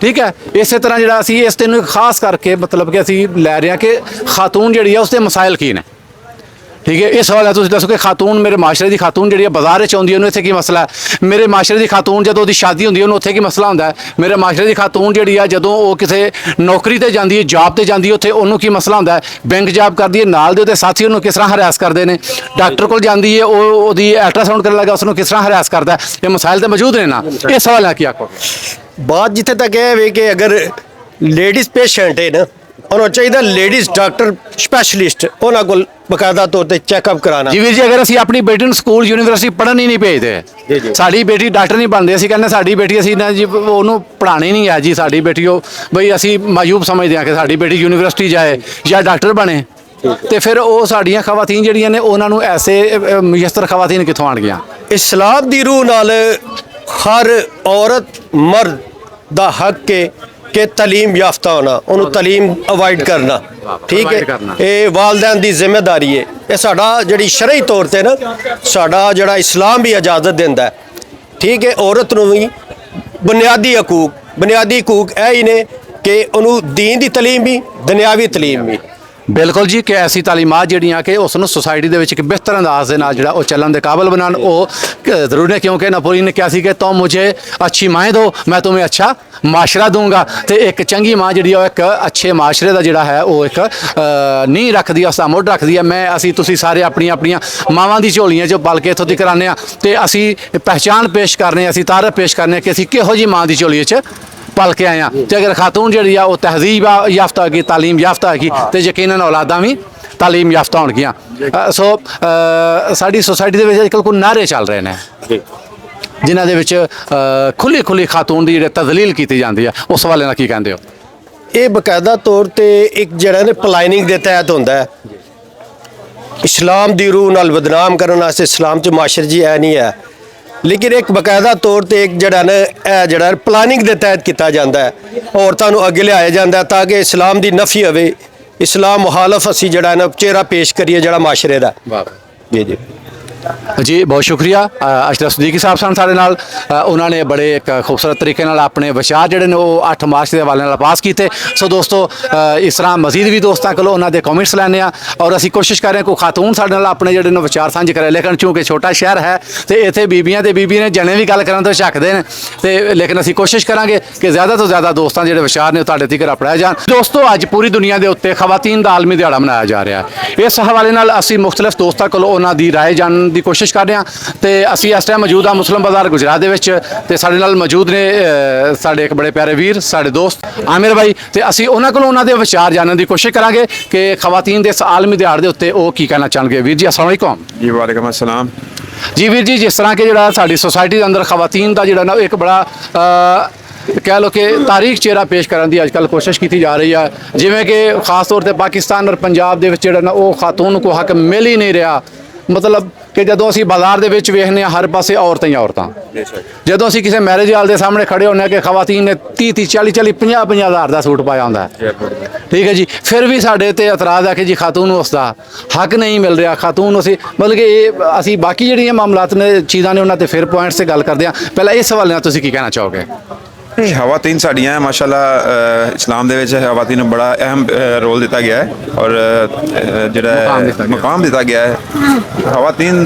ਠੀਕ ਹੈ, ਇਸੇ ਤਰ੍ਹਾਂ ਜਿਹੜਾ ਅਸੀਂ ਇਸ ਦਿਨ ਨੂੰ ਖਾਸ ਕਰਕੇ ਮਤਲਬ ਕਿ ਅਸੀਂ ਲੈ ਰਹੇ ਹਾਂ ਕਿ ਖਾਤੂਨ ਜਿਹੜੀ ਹੈ ਉਸ ਦੇ ਮਸਾਇਲ ਕੀ ਨੇ। ਠੀਕ ਹੈ, ਇਸ ਸਵਾਲ ਤੁਸੀਂ ਦੱਸੋ ਕਿ ਖਾਤੂਨ, ਮੇਰੇ ਮਾਸ਼ਰੇ ਦੀ ਖਾਤੂਨ ਜਿਹੜੀ ਹੈ ਬਾਜ਼ਾਰ 'ਚ ਆਉਂਦੀ, ਉਹਨੂੰ ਇੱਥੇ ਕੀ ਮਸਲਾ ਹੈ? ਮੇਰੇ ਮਾਸ਼ਰੇ ਦੀ ਖਾਤੂਨ ਜਦੋਂ ਉਹਦੀ ਸ਼ਾਦੀ ਹੁੰਦੀ ਹੈ ਉਹਨੂੰ ਉੱਥੇ ਕੀ ਮਸਲਾ ਹੁੰਦਾ ਹੈ? ਮੇਰੇ ਮਾਸ਼ਰੇ ਦੀ ਖਾਤੂਨ ਜਿਹੜੀ ਹੈ ਜਦੋਂ ਉਹ ਕਿਸੇ ਨੌਕਰੀ ਤੇ ਜਾਂਦੀ ਹੈ, ਜੌਬ ਤੇ ਜਾਂਦੀ ਹੈ, ਉੱਥੇ ਉਹਨੂੰ ਕੀ ਮਸਲਾ ਹੁੰਦਾ ਹੈ? ਬੈਂਕ ਜੌਬ ਕਰਦੀ ਹੈ, ਨਾਲ ਦੇ ਉਹਦੇ ਸਾਥੀ ਉਹਨੂੰ ਕਿਸ ਤਰ੍ਹਾਂ ਹਰਾਸ ਕਰਦੇ ਨੇ? ਡਾਕਟਰ ਕੋਲ ਜਾਂਦੀ ਹੈ, ਉਹ ਉਹਦੀ ਅਲਟਰਾਸਾਊਂਡ ਕਰਨ ਲੱਗਾ, ਉਸ ਨੂੰ ਕਿਸ ਤਰ੍ਹਾਂ ਹਰਾਸ ਕਰਦਾ ਹੈ? ਇਹ ਮਸਾਇਲ ਤਾਂ ਮੌਜੂਦ ਨੇ ਨਾ। ਇਹ ਸਵਾਲ ਹੈ ਕੀ ਆਖੋਗੇ? ਬਾਤ ਜਿੱਥੇ ਤੱਕ ਇਹ ਵੇ ਕਿ ਅਗਰ ਲੇਡੀਜ਼ ਪੇਸ਼ੈਂਟ ਹੈ ਨਾ, ਉਹਨਾਂ ਚਾਹੀਦਾ ਲੇਡੀਜ਼ ਡਾਕਟਰ ਸਪੈਸ਼ਲਿਸਟ ਉਹਨਾਂ ਕੋਲ ਬਕਾਇਦਾ ਤੌਰ ਤੇ ਚੈੱਕਅਪ ਕਰਾਣਾ। ਜੀ ਵੀਰ ਜੀ, ਅਗਰ ਅਸੀਂ ਆਪਣੀ ਬੇਟੀ ਨੂੰ ਸਕੂਲ ਯੂਨੀਵਰਸਿਟੀ ਪੜ੍ਹਨ ਹੀ ਨਹੀਂ ਭੇਜਦੇ, ਸਾਡੀ ਬੇਟੀ ਡਾਕਟਰ ਨਹੀਂ ਬਣਦੇ, ਅਸੀਂ ਕਹਿੰਦੇ ਸਾਡੀ ਬੇਟੀ ਅਸੀਂ ਨਾ ਜੀ ਉਹਨੂੰ ਪੜ੍ਹਾਣੀ ਨਹੀਂ ਹੈ ਜੀ, ਸਾਡੀ ਬੇਟੀ ਉਹ ਬਈ ਅਸੀਂ ਮਾਯੂਬ ਸਮਝਦੇ ਹਾਂ ਕਿ ਸਾਡੀ ਬੇਟੀ ਯੂਨੀਵਰਸਿਟੀ ਜਾਏ ਜਾਂ ਡਾਕਟਰ ਬਣੇ, ਤੇ ਫਿਰ ਉਹ ਸਾਡੀਆਂ ਖਵਾਤੀਨ ਜਿਹੜੀਆਂ ਨੇ ਉਹਨਾਂ ਨੂੰ ਐਸੇ ਮੁਯੱਸਰ ਖਵਾਤੀਨ ਕਿੱਥੋਂ ਆਣਗੀਆਂ? ਇਸਲਾਮ ਦੀ ਰੂਹ ਨਾਲ ਹਰ ਔਰਤ ਮਰਦ ਦਾ ਹੱਕ ਹੈ ਕਿ ਤਾਲੀਮ ਯਾਫਤਾ ਹੋਣਾ, ਉਹਨੂੰ ਤਾਲੀਮ ਅਵਾਇਡ ਕਰਨਾ। ਠੀਕ ਹੈ, ਇਹ ਵਾਲਿदैन ਦੀ ਜ਼ਿੰਮੇਵਾਰੀ ਹੈ। ਇਹ ਸਾਡਾ ਜਿਹੜੀ ਸ਼ਰਈ ਤੌਰ ਤੇ ਨਾ ਸਾਡਾ ਜਿਹੜਾ ਇਸਲਾਮ ਵੀ ਇਜਾਜ਼ਤ ਦਿੰਦਾ ਹੈ। ਠੀਕ ਹੈ, ਔਰਤ ਨੂੰ ਵੀ ਬੁਨਿਆਦੀ ਹਕੂਕ ਇਹ ਹੀ ਨੇ ਕਿ ਉਹਨੂੰ ਦੀਨ ਦੀ ਤਾਲੀਮ ਵੀ, ਦੁਨਿਆਵੀ ਤਾਲੀਮ ਵੀ। ਬਿਲਕੁਲ ਜੀ, ਕਿ ਐਸੀ ਤਾਲੀਮਾਤ ਜਿਹੜੀਆਂ ਕਿ ਉਸ ਨੂੰ ਸੁਸਾਇਟੀ ਦੇ ਵਿੱਚ ਇੱਕ ਬਿਹਤਰ ਅੰਦਾਜ਼ ਦੇ ਨਾਲ ਜਿਹੜਾ ਉਹ ਚੱਲਣ ਦੇ ਕਾਬਲ ਬਣਾਉਣ, ਉਹ ਜ਼ਰੂਰੀ ਹੈ। ਕਿਉਂਕਿ ਨਪੁਰੀ ਨੇ ਕਿਹਾ ਸੀ ਕਿ ਤੁਮ ਮੁਝੇ ਅੱਛੀ ਮਾਂ ਦਿਓ, ਮੈਂ तुम्हें ਅੱਛਾ ਮਾਸ਼ਰਾ ਦੂੰਗਾ। ਤੇ ਇੱਕ ਚੰਗੀ ਮਾਂ ਜਿਹੜੀ ਉਹ ਇੱਕ ਅੱਛੇ ਮਾਸ਼ਰੇ ਦਾ ਜਿਹੜਾ ਹੈ ਉਹ ਇੱਕ ਨੀਂਹ ਰੱਖਦੀ ਹੈ, ਉਸ ਦਾ ਮੁੱਢ ਰੱਖਦੀ ਹੈ। ਅਸੀਂ ਤੁਸੀਂ ਸਾਰੇ ਆਪਣੀਆਂ ਮਾਵਾਂ ਦੀ ਝੋਲੀਆਂ 'ਚ ਪਲ ਕੇ ਇੱਥੋਂ ਤੱਕ ਆਉਂਦੇ ਹਾਂ ਤੇ ਅਸੀਂ ਪਹਿਚਾਣ ਪੇਸ਼ ਕਰਨੇ ਹਾਂ, ਅਸੀਂ ਤਾਰਫ ਪੇਸ਼ ਕਰਨੇ ਹਾਂ ਕਿ ਅਸੀਂ ਕਿਹੋ ਜਿਹੀ ਮਾਂ ਦੀ ਝੋਲੀ 'ਚ ਪਲ ਕੇ ਆਏ ਹਾਂ। ਤੇ ਅਗਰ ਖਾਤੂਨ ਜਿਹੜੀ ਆ ਉਹ ਤਹਿਜ਼ੀਬ ਯਾਫਤਾ ਹੈਗੀ, ਤਾਲੀਮ ਯਾਫਤਾ ਹੈਗੀ, ਤੇ ਯਕੀਨਨ ਔਲਾਦਾਂ ਵੀ ਤਾਲੀਮ ਯਾਫਤਾ ਹੋਣਗੀਆਂ। ਸੋ ਸਾਡੀ ਸੋਸਾਇਟੀ ਦੇ ਵਿੱਚ ਅੱਜਕੱਲ੍ਹ ਕੋਈ ਨਾਅਰੇ ਚੱਲ ਰਹੇ ਨੇ ਜਿਨ੍ਹਾਂ ਦੇ ਵਿੱਚ ਖੁੱਲੀ ਖਾਤੂਨ ਦੀ ਜਿਹੜੀ ਤਜ਼ਲੀਲ ਕੀਤੀ ਜਾਂਦੀ ਹੈ, ਉਸ ਹਵਾਲੇ ਨਾਲ ਕੀ ਕਹਿੰਦੇ ਹੋ? ਇਹ ਬਕਾਇਦਾ ਤੌਰ ਤੇ ਇੱਕ ਜਿਹੜਾ ਨੇ ਪਲਾਨਿੰਗ ਦੇ ਤਹਿਤ ਹੁੰਦਾ ਹੈ। ਇਸਲਾਮ ਦੀ ਰੂਹ ਨਾਲ ਬਦਨਾਮ ਕਰਨ ਵਾਸਤੇ ਇਸਲਾਮ 'ਚ ਮਾਸ਼ਰ ਜੀ ਐ ਨਹੀਂ ਹੈ, ਲੇਕਿਨ ਇੱਕ ਬਕਾਇਦਾ ਤੌਰ ਤੇ ਇੱਕ ਜਿਹੜਾ ਨਾ ਇਹ ਜਿਹੜਾ ਪਲਾਨਿੰਗ ਦੇ ਤਹਿਤ ਕੀਤਾ ਜਾਂਦਾ ਹੈ, ਔਰਤਾਂ ਨੂੰ ਅੱਗੇ ਲਿਆਇਆ ਜਾਂਦਾ ਹੈ ਤਾਂ ਕਿ ਇਸਲਾਮ ਦੀ ਨਫੀ ਹੋਵੇ, ਇਸਲਾਮ ਮੁਖਾਲਫ ਅਸੀਂ ਜਿਹੜਾ ਨਾ ਚਿਹਰਾ ਪੇਸ਼ ਕਰੀਏ ਜਿਹੜਾ ਮਾਸ਼ਰੇ ਦਾ। ਜੀ ਜੀ ਜੀ ਬਹੁਤ ਸ਼ੁਕਰੀਆ। ਅਸ਼ਰਫ ਸਦੀਕੀ ਸਾਹਿਬ ਸਨ ਸਾਡੇ ਨਾਲ। ਉਹਨਾਂ ਨੇ ਬੜੇ ਇੱਕ ਖੂਬਸੂਰਤ ਤਰੀਕੇ ਨਾਲ ਆਪਣੇ ਵਿਚਾਰ ਜਿਹੜੇ ਨੇ ਉਹ 8 ਮਾਰਚ ਦੇ ਹਵਾਲੇ ਨਾਲ ਪਾਸ ਕੀਤੇ। ਸੋ ਦੋਸਤੋ, ਇਸ ਤਰ੍ਹਾਂ ਮਜ਼ੀਦ ਵੀ ਦੋਸਤਾਂ ਕੋਲੋਂ ਉਹਨਾਂ ਦੇ ਕਮੈਂਟਸ ਲੈਣੇ ਆ, ਔਰ ਅਸੀਂ ਕੋਸ਼ਿਸ਼ ਕਰ ਰਹੇ ਹਾਂ ਕੋਈ ਖਾਤੂਨ ਸਾਡੇ ਨਾਲ ਆਪਣੇ ਜਿਹੜੇ ਨੇ ਵਿਚਾਰ ਸਾਂਝੇ ਕਰੇ। ਲੇਕਿਨ ਚੂੰਕਿ ਛੋਟਾ ਸ਼ਹਿਰ ਹੈ ਤੇ ਇੱਥੇ ਬੀਬੀਆਂ ਤੇ ਬੀਬੀ ਨੇ ਜਣੇ ਵੀ ਗੱਲ ਕਰਨ ਤੋਂ ਝੱਕਦੇ ਨੇ, ਤੇ ਲੇਕਿਨ ਅਸੀਂ ਕੋਸ਼ਿਸ਼ ਕਰਾਂਗੇ ਕਿ ਜ਼ਿਆਦਾ ਤੋਂ ਜ਼ਿਆਦਾ ਦੋਸਤਾਂ ਜਿਹੜੇ ਵਿਚਾਰ ਨੇ ਉਹ ਤੁਹਾਡੇ ਤੀਕਰ ਅਪਣਾਏ ਜਾਣ। ਦੋਸਤੋ, ਅੱਜ ਪੂਰੀ ਦੁਨੀਆ ਦੇ ਉੱਤੇ ਖਵਾਤੀਨ ਦਾ ਆਲਮੀ ਦਿਹਾੜਾ ਮਨਾਇਆ ਜਾ ਰਿਹਾ ਹੈ। ਇਸ ਹਵਾਲੇ ਨਾਲ ਅਸੀਂ ਮੁਖਤਲਿਫ ਦੋਸਤਾਂ ਕੋਲੋਂ ਉਹਨਾਂ ਦੀ ਰਾਏ ਜਾਣਨ ਦੀ ਕੋਸ਼ਿਸ਼ ਕਰ ਰਹੇ ਹਾਂ, ਤੇ ਅਸੀਂ ਇਸ ਟਾਈਮ ਮੌਜੂਦ ਹਾਂ ਮੁਸਲਿਮ ਬਾਜ਼ਾਰ ਗੁਜਰਾਤ ਦੇ ਵਿੱਚ, ਤੇ ਸਾਡੇ ਨਾਲ ਮੌਜੂਦ ਨੇ ਸਾਡੇ ਇੱਕ ਬੜੇ ਪਿਆਰੇ ਵੀਰ, ਸਾਡੇ ਦੋਸਤ ਆਮਿਰ ਭਾਈ, ਤੇ ਅਸੀਂ ਉਹਨਾਂ ਕੋਲੋਂ ਉਹਨਾਂ ਦੇ ਵਿਚਾਰ ਜਾਣਨ ਦੀ ਕੋਸ਼ਿਸ਼ ਕਰਾਂਗੇ ਕਿ ਖਵਾਤੀਨ ਦੇ ਇਸ ਆਲਮੀ ਦਿਹਾੜੇ ਦੇ ਉੱਤੇ ਉਹ ਕੀ ਕਹਿਣਾ ਚਾਹਣਗੇ। ਵੀਰ ਜੀ ਅਸਲਾਮ ਵਾਲੇਕੁਮ। ਜੀ ਵਾਲੇਕੁਮ ਅਸਲਾਮ। ਜੀ ਵੀਰ ਜੀ, ਜਿਸ ਤਰ੍ਹਾਂ ਕਿ ਜਿਹੜਾ ਸਾਡੀ ਸੋਸਾਇਟੀ ਦੇ ਅੰਦਰ ਖਵਾਤੀਨ ਦਾ ਜਿਹੜਾ ਨਾ ਇੱਕ ਬੜਾ ਕਹਿ ਲਓ ਕਿ ਤਾਰੀਖ ਚਿਹਰਾ ਪੇਸ਼ ਕਰਨ ਦੀ ਅੱਜ ਕੱਲ੍ਹ ਕੋਸ਼ਿਸ਼ ਕੀਤੀ ਜਾ ਰਹੀ ਹੈ, ਜਿਵੇਂ ਕਿ ਖਾਸ ਤੌਰ ਤੇ ਪਾਕਿਸਤਾਨ ਔਰ ਪੰਜਾਬ ਦੇ ਵਿੱਚ ਜਿਹੜਾ ਨਾ ਉਹ ਖਾਤੂਨ ਨੂੰ ਕੋਈ ਹੱਕ ਮਿਲ ਹੀ ਨਹੀਂ ਰਿਹਾ। ਮਤਲਬ ਕਿ ਜਦੋਂ ਅਸੀਂ ਬਾਜ਼ਾਰ ਦੇ ਵਿੱਚ ਵੇਖਦੇ ਹਾਂ ਹਰ ਪਾਸੇ ਔਰਤਾਂ ਹੀ ਔਰਤਾਂ, ਜਦੋਂ ਅਸੀਂ ਕਿਸੇ ਮੈਰਿਜ ਹਾਲ ਦੇ ਸਾਹਮਣੇ ਖੜੇ ਹੁੰਦੇ ਹਾਂ ਕਿ ਖਵਾਤੀਨ ਨੇ 30 40 50 ਹਜ਼ਾਰ ਦਾ ਸੂਟ ਪਾਇਆ ਹੁੰਦਾ ਹੈ, ਠੀਕ ਹੈ ਜੀ, ਫਿਰ ਵੀ ਸਾਡੇ ਤੇ ਇਤਰਾਜ਼ ਹੈ ਕਿ ਜੀ ਖਾਤੂਨ ਨੂੰ ਉਸਦਾ ਹੱਕ ਨਹੀਂ ਮਿਲ ਰਿਹਾ। ਖਾਤੂਨ ਨੂੰ ਮਤਲਬ ਕਿ ਇਹ ਅਸੀਂ ਬਾਕੀ ਜਿਹੜੀਆਂ ਮਾਮਲਾਤ ਨੇ ਚੀਜ਼ਾਂ ਨੇ ਉਹਨਾਂ ਤੇ ਫਿਰ ਪੁਆਇੰਟਸ ਤੇ ਗੱਲ ਕਰਦੇ ਹਾਂ। ਪਹਿਲਾਂ ਇਸ ਸਵਾਲ ਨਾਲ ਤੁਸੀਂ ਕੀ ਕਹਿਣਾ ਚਾਹੋਗੇ? ਖਵਾਤੀਨ ਸਾਡੀਆਂ ਮਾਸ਼ਾਅੱਲਾ ਇਸਲਾਮ ਦੇ ਵਿੱਚ ਖਵਾਤੀਨ ਨੂੰ ਬੜਾ ਅਹਿਮ ਰੋਲ ਦਿੱਤਾ ਗਿਆ ਹੈ, ਔਰ ਜਿਹੜਾ ਮਕਾਮ ਦਿੱਤਾ ਗਿਆ ਹੈ। ਖਵਾਤੀਨ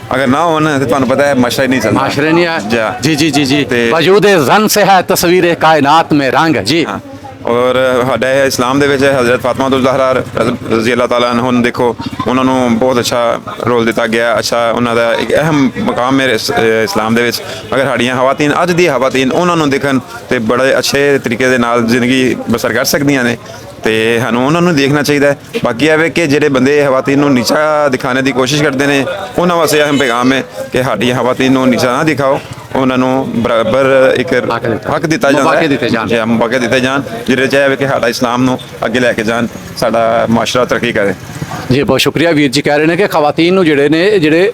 अगर ना हो ना तो ਤੁਹਾਨੂੰ पता है माशरा ही नहीं चलता, माशरे नहीं है। जी जी जी जी वजूद जन से है तस्वीर कायनात में रंग जी। ਔਰ ਸਾਡੇ ਇਸਲਾਮ ਦੇ ਵਿੱਚ ਹਜ਼ਰਤ ਫਾਤਿਮਾ ਤੁਲ ਜ਼ਹਰਾ ਰਜ਼ੀ ਅੱਲਾਹ ਤਾਲਾ ਅਨਹਾ ਨੂੰ ਦੇਖੋ, ਉਹਨਾਂ ਨੂੰ ਬਹੁਤ ਅੱਛਾ ਰੋਲ ਦਿੱਤਾ ਗਿਆ, ਅੱਛਾ ਉਹਨਾਂ ਦਾ ਇੱਕ ਅਹਿਮ ਮਕਾਮ ਹੈ ਇਸਲਾਮ ਦੇ ਵਿੱਚ। ਅਗਰ ਸਾਡੀਆਂ ਖਵਾਤੀਨ ਅੱਜ ਦੀ ਖਵਾਤੀਨ ਉਹਨਾਂ ਨੂੰ ਦੇਖਣ ਤੇ ਬੜੇ ਅੱਛੇ ਤਰੀਕੇ ਦੇ ਨਾਲ ਜ਼ਿੰਦਗੀ ਬਸਰ ਕਰ ਸਕਦੀਆਂ ਨੇ, ਤੇ ਸਾਨੂੰ ਉਹਨਾਂ ਨੂੰ ਦੇਖਣਾ ਚਾਹੀਦਾ ਹੈ। ਬਾਕੀ ਇਹ ਕਿ ਜਿਹੜੇ ਬੰਦੇ ਖਵਾਤੀਨ ਨੂੰ ਨੀਚਾ ਦਿਖਾਉਣ ਦੀ ਕੋਸ਼ਿਸ਼ ਕਰਦੇ ਨੇ, ਉਹਨਾਂ ਵਾਸਤੇ ਅਹਿਮ ਪੈਗਾਮ ਹੈ ਕਿ ਸਾਡੀਆਂ ਖਵਾਤੀਨ ਨੂੰ ਨੀਚਾ ਨਾ ਦਿਖਾਓ, ਉਹਨਾਂ ਨੂੰ ਬਰਾਬਰ ਇੱਕ ਹੱਕ ਦਿੱਤਾ ਜਾਂਦਾ ਹੈ, ਮੌਕੇ ਦਿੱਤੇ ਜਾਣ, ਜਿਹਦੇ ਚ ਹੈ ਕਿ ਸਾਡਾ ਇਸਲਾਮ ਨੂੰ ਅੱਗੇ ਲੈ ਕੇ ਜਾਣ, ਸਾਡਾ ਮਾਸ਼ਰਾ ਤਰੱਕੀ ਕਰੇ। ਜੀ ਬਹੁਤ ਸ਼ੁਕਰੀਆ। ਵੀਰ ਜੀ ਕਹਿ ਰਹੇ ਨੇ ਕਿ ਖਵਾਤੀਨ ਨੂੰ ਜਿਹੜੇ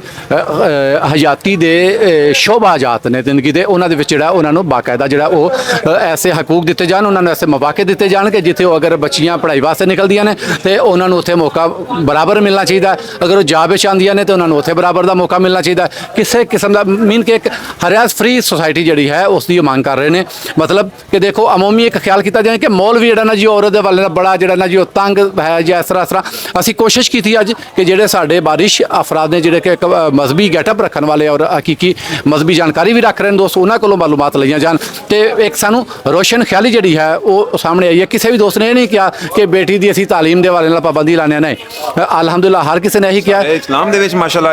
ਹਯਾਤੀ ਦੇ ਸ਼ੋਭਾਜਾਤ ਨੇ ਜ਼ਿੰਦਗੀ ਦੇ, ਉਹਨਾਂ ਦੇ ਵਿੱਚ ਜਿਹੜਾ ਉਹਨਾਂ ਨੂੰ ਬਾਕਾਇਦਾ ਜਿਹੜਾ ਉਹ ਐਸੇ ਹਕੂਕ ਦਿੱਤੇ ਜਾਣ, ਉਹਨਾਂ ਨੂੰ ਐਸੇ ਮੌਕੇ ਦਿੱਤੇ ਜਾਣ ਕਿ ਜਿੱਥੇ ਉਹ ਅਗਰ ਬੱਚੀਆਂ ਪੜ੍ਹਾਈ ਵਾਸਤੇ ਨਿਕਲਦੀਆਂ ਨੇ ਤੇ ਉਹਨਾਂ ਨੂੰ ਉੱਥੇ ਮੌਕਾ ਬਰਾਬਰ ਮਿਲਣਾ ਚਾਹੀਦਾ। ਅਗਰ ਉਹ ਜੌਬ ਵਿੱਚ ਆਉਂਦੀਆਂ ਨੇ ਤੇ ਉਹਨਾਂ ਨੂੰ ਉੱਥੇ ਬਰਾਬਰ ਦਾ ਮੌਕਾ ਮਿਲਣਾ ਚਾਹੀਦਾ। ਕਿਸੇ ਕਿਸਮ ਦਾ ਮੀਨ ਕਿ ਇੱਕ ਹਰਿਆਜ਼ ਫਰੀ ਸੁਸਾਇਟੀ ਜਿਹੜੀ ਹੈ ਉਸ ਦੀ ਮੰਗ ਕਰ ਰਹੇ ਨੇ। ਮਤਲਬ ਕਿ ਦੇਖੋ ਅਮੂਮੀ ਇੱਕ ਖਿਆਲ ਕੀਤਾ ਜਾਏ ਕਿ ਮੌਲ ਵੀ ਜਿਹੜਾ ਨਾ ਜੀ ਔਰਤ ਦੇ ਵੱਲ ਬੜਾ ਜਿਹੜਾ ਨਾ ਜੀ ਉਹ ਤੰਗ ਹੈ ਜਾਂ ਇਸ ਤਰ੍ਹਾਂ ਅਸੀਂ ਕੋਸ਼ਿਸ਼ ਕੀਤੀ ਅੱਜ ਕਿ ਜਿਹੜੇ ਸਾਡੇ ਬਾਰਿਸ਼ ਅਫਰਾਦ ਨੇ ਜਿਹੜੇ ਕਿ ਇੱਕ ਮਜ਼ਹਬੀ ਗੈਟਅਪ ਰੱਖਣ ਵਾਲੇ ਔਰ ਹਕੀਕੀ ਮਜ਼ਹਬੀ ਜਾਣਕਾਰੀ ਵੀ ਰੱਖ ਰਹੇ ਨੇ ਦੋਸਤ, ਉਹਨਾਂ ਕੋਲੋਂ ਮਾਲੂਮਾਤ ਲਈਆਂ ਜਾਣ ਤੇ ਇੱਕ ਸਾਨੂੰ ਰੋਸ਼ਨ ਖਿਆਲੀ ਜਿਹੜੀ ਹੈ ਉਹ ਸਾਹਮਣੇ ਆਈ ਹੈ। ਕਿਸੇ ਵੀ ਦੋਸਤ ਨੇ ਇਹ ਨਹੀਂ ਕਿਹਾ ਕਿ ਬੇਟੀ ਦੀ ਅਸੀਂ ਤਾਲੀਮ ਦੇ ਵਾਲੇ ਨਾਲ ਪਾਬੰਦੀ ਲਾਣੇ ਨਹੀਂ, ਅਲਹਮਦੁਲਿਲਾ ਹਰ ਕਿਸੇ ਨੇ ਇਹੀ ਕਿਹਾ। ਇਸਲਾਮ ਦੇ ਵਿੱਚ ਮਾਸ਼ਾਅੱਲਾ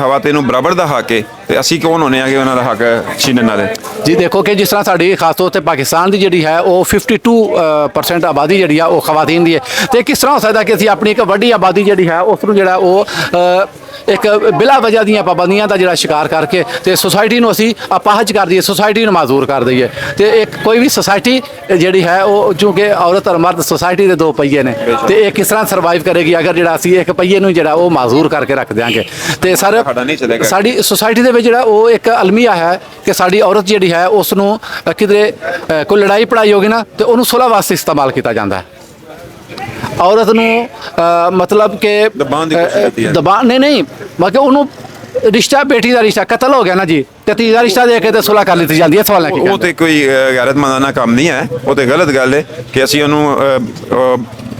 ਖਵਾਤੀਨ ਨੂੰ ਬਰਾਬਰ ਦਾ ਹੱਕ ਹੈ, ਤੇ ਅਸੀਂ ਕੌਣ ਹੋਣੇ ਆ ਕਿ ਉਹਨਾਂ ਦਾ ਹੱਕ ਛੀਨਣ ਵਾਲੇ। ਜੀ ਦੇਖੋ ਕਿ ਜਿਸ ਤਰ੍ਹਾਂ ਸਾਡੀ ਖਾਸ ਤੌਰ ਤੇ ਪਾਕਿਸਤਾਨ ਦੀ ਜਿਹੜੀ ਹੈ ਉਹ 52% ਆਬਾਦੀ ਜਿਹੜੀ ਆ ਉਹ ਖਵਾਤੀਨ ਦੀ ਹੈ, ਤੇ ਕਿਸ ਤਰ੍ਹਾਂ ਹੋ ਸਕਦਾ ਕਿ ਅਸੀਂ ਆਪਣੀ ਇੱਕ ਵੱਡੀ ਆਬਾਦੀ ਜਿਹੜੀ ਹੈ ਉਸ ਨੂੰ ਜਿਹੜਾ ਉਹ ਇੱਕ ਬਿਲਾ ਵਜ੍ਹਾ ਦੀਆਂ ਪਾਬੰਦੀਆਂ ਦਾ ਜਿਹੜਾ ਸ਼ਿਕਾਰ ਕਰਕੇ ਤੇ ਸੁਸਾਇਟੀ ਨੂੰ ਅਸੀਂ ਅਪਾਹਜ ਕਰ ਦਈਏ, ਸੁਸਾਇਟੀ ਨੂੰ ਮਾਜ਼ੂਰ ਕਰ ਦਈਏ। ਤੇ ਇੱਕ ਕੋਈ ਵੀ ਸੁਸਾਇਟੀ ਜਿਹੜੀ ਹੈ ਉਹ ਚੂੰਕਿ ਔਰਤ ਔਰ ਮਰਦ ਸੁਸਾਇਟੀ ਦੇ ਦੋ ਪਹੀਏ ਨੇ, ਤੇ ਇਹ ਕਿਸ ਤਰ੍ਹਾਂ ਸਰਵਾਈਵ ਕਰੇਗੀ ਅਗਰ ਜਿਹੜਾ ਅਸੀਂ ਇੱਕ ਪਹੀਏ ਨੂੰ ਜਿਹੜਾ ਉਹ ਮਾਜ਼ੂਰ ਕਰਕੇ ਰੱਖ ਦਿਆਂਗੇ। ਤੇ ਸਰ ਸਾਡੀ ਸੁਸਾਇਟੀ ਦੇ ਵਿੱਚ ਜਿਹੜਾ ਉਹ ਇੱਕ ਅਲਮੀਆ ਹੈ ਕਿ ਸਾਡੀ ਔਰਤ ਜਿਹੜੀ ਹੈ ਉਸ ਨੂੰ ਕਿਧਰੇ ਕੋਈ ਲੜਾਈ ਪੜਾਈ ਹੋਗੀ ਨਾ ਤੇ ਉਹਨੂੰ ਸੁਲਹ ਵਾਸਤੇ ਇਸਤੇਮਾਲ ਕੀਤਾ ਜਾਂਦਾ ਹੈ। ਔਰਤ ਨੂੰ ਮਤਲਬ ਕਿ ਦਬਾਅ ਨਹੀਂ ਮਤਲਬ ਉਹਨੂੰ ਰਿਸ਼ਤਾ ਬੇਟੀ ਦਾ ਰਿਸ਼ਤਾ ਕਤਲ ਹੋ ਗਿਆ ਨਾ ਜੀ ਤੇ ਤੀਜਾ ਰਿਸ਼ਤਾ ਦੇ ਕੇ ਤੇ ਸੁਲਹ ਕਰ ਲਈ ਜਾਂਦੀ ਹੈ। ਸਵਾਲ ਹੈ ਉਹ ਤੇ ਕੋਈ ਗੈਰਤਮੰਦਾਨਾ ਕੰਮ ਨਹੀਂ ਹੈ, ਉਹ ਤੇ ਗਲਤ ਗੱਲ ਹੈ ਕਿ ਅਸੀਂ ਉਹਨੂੰ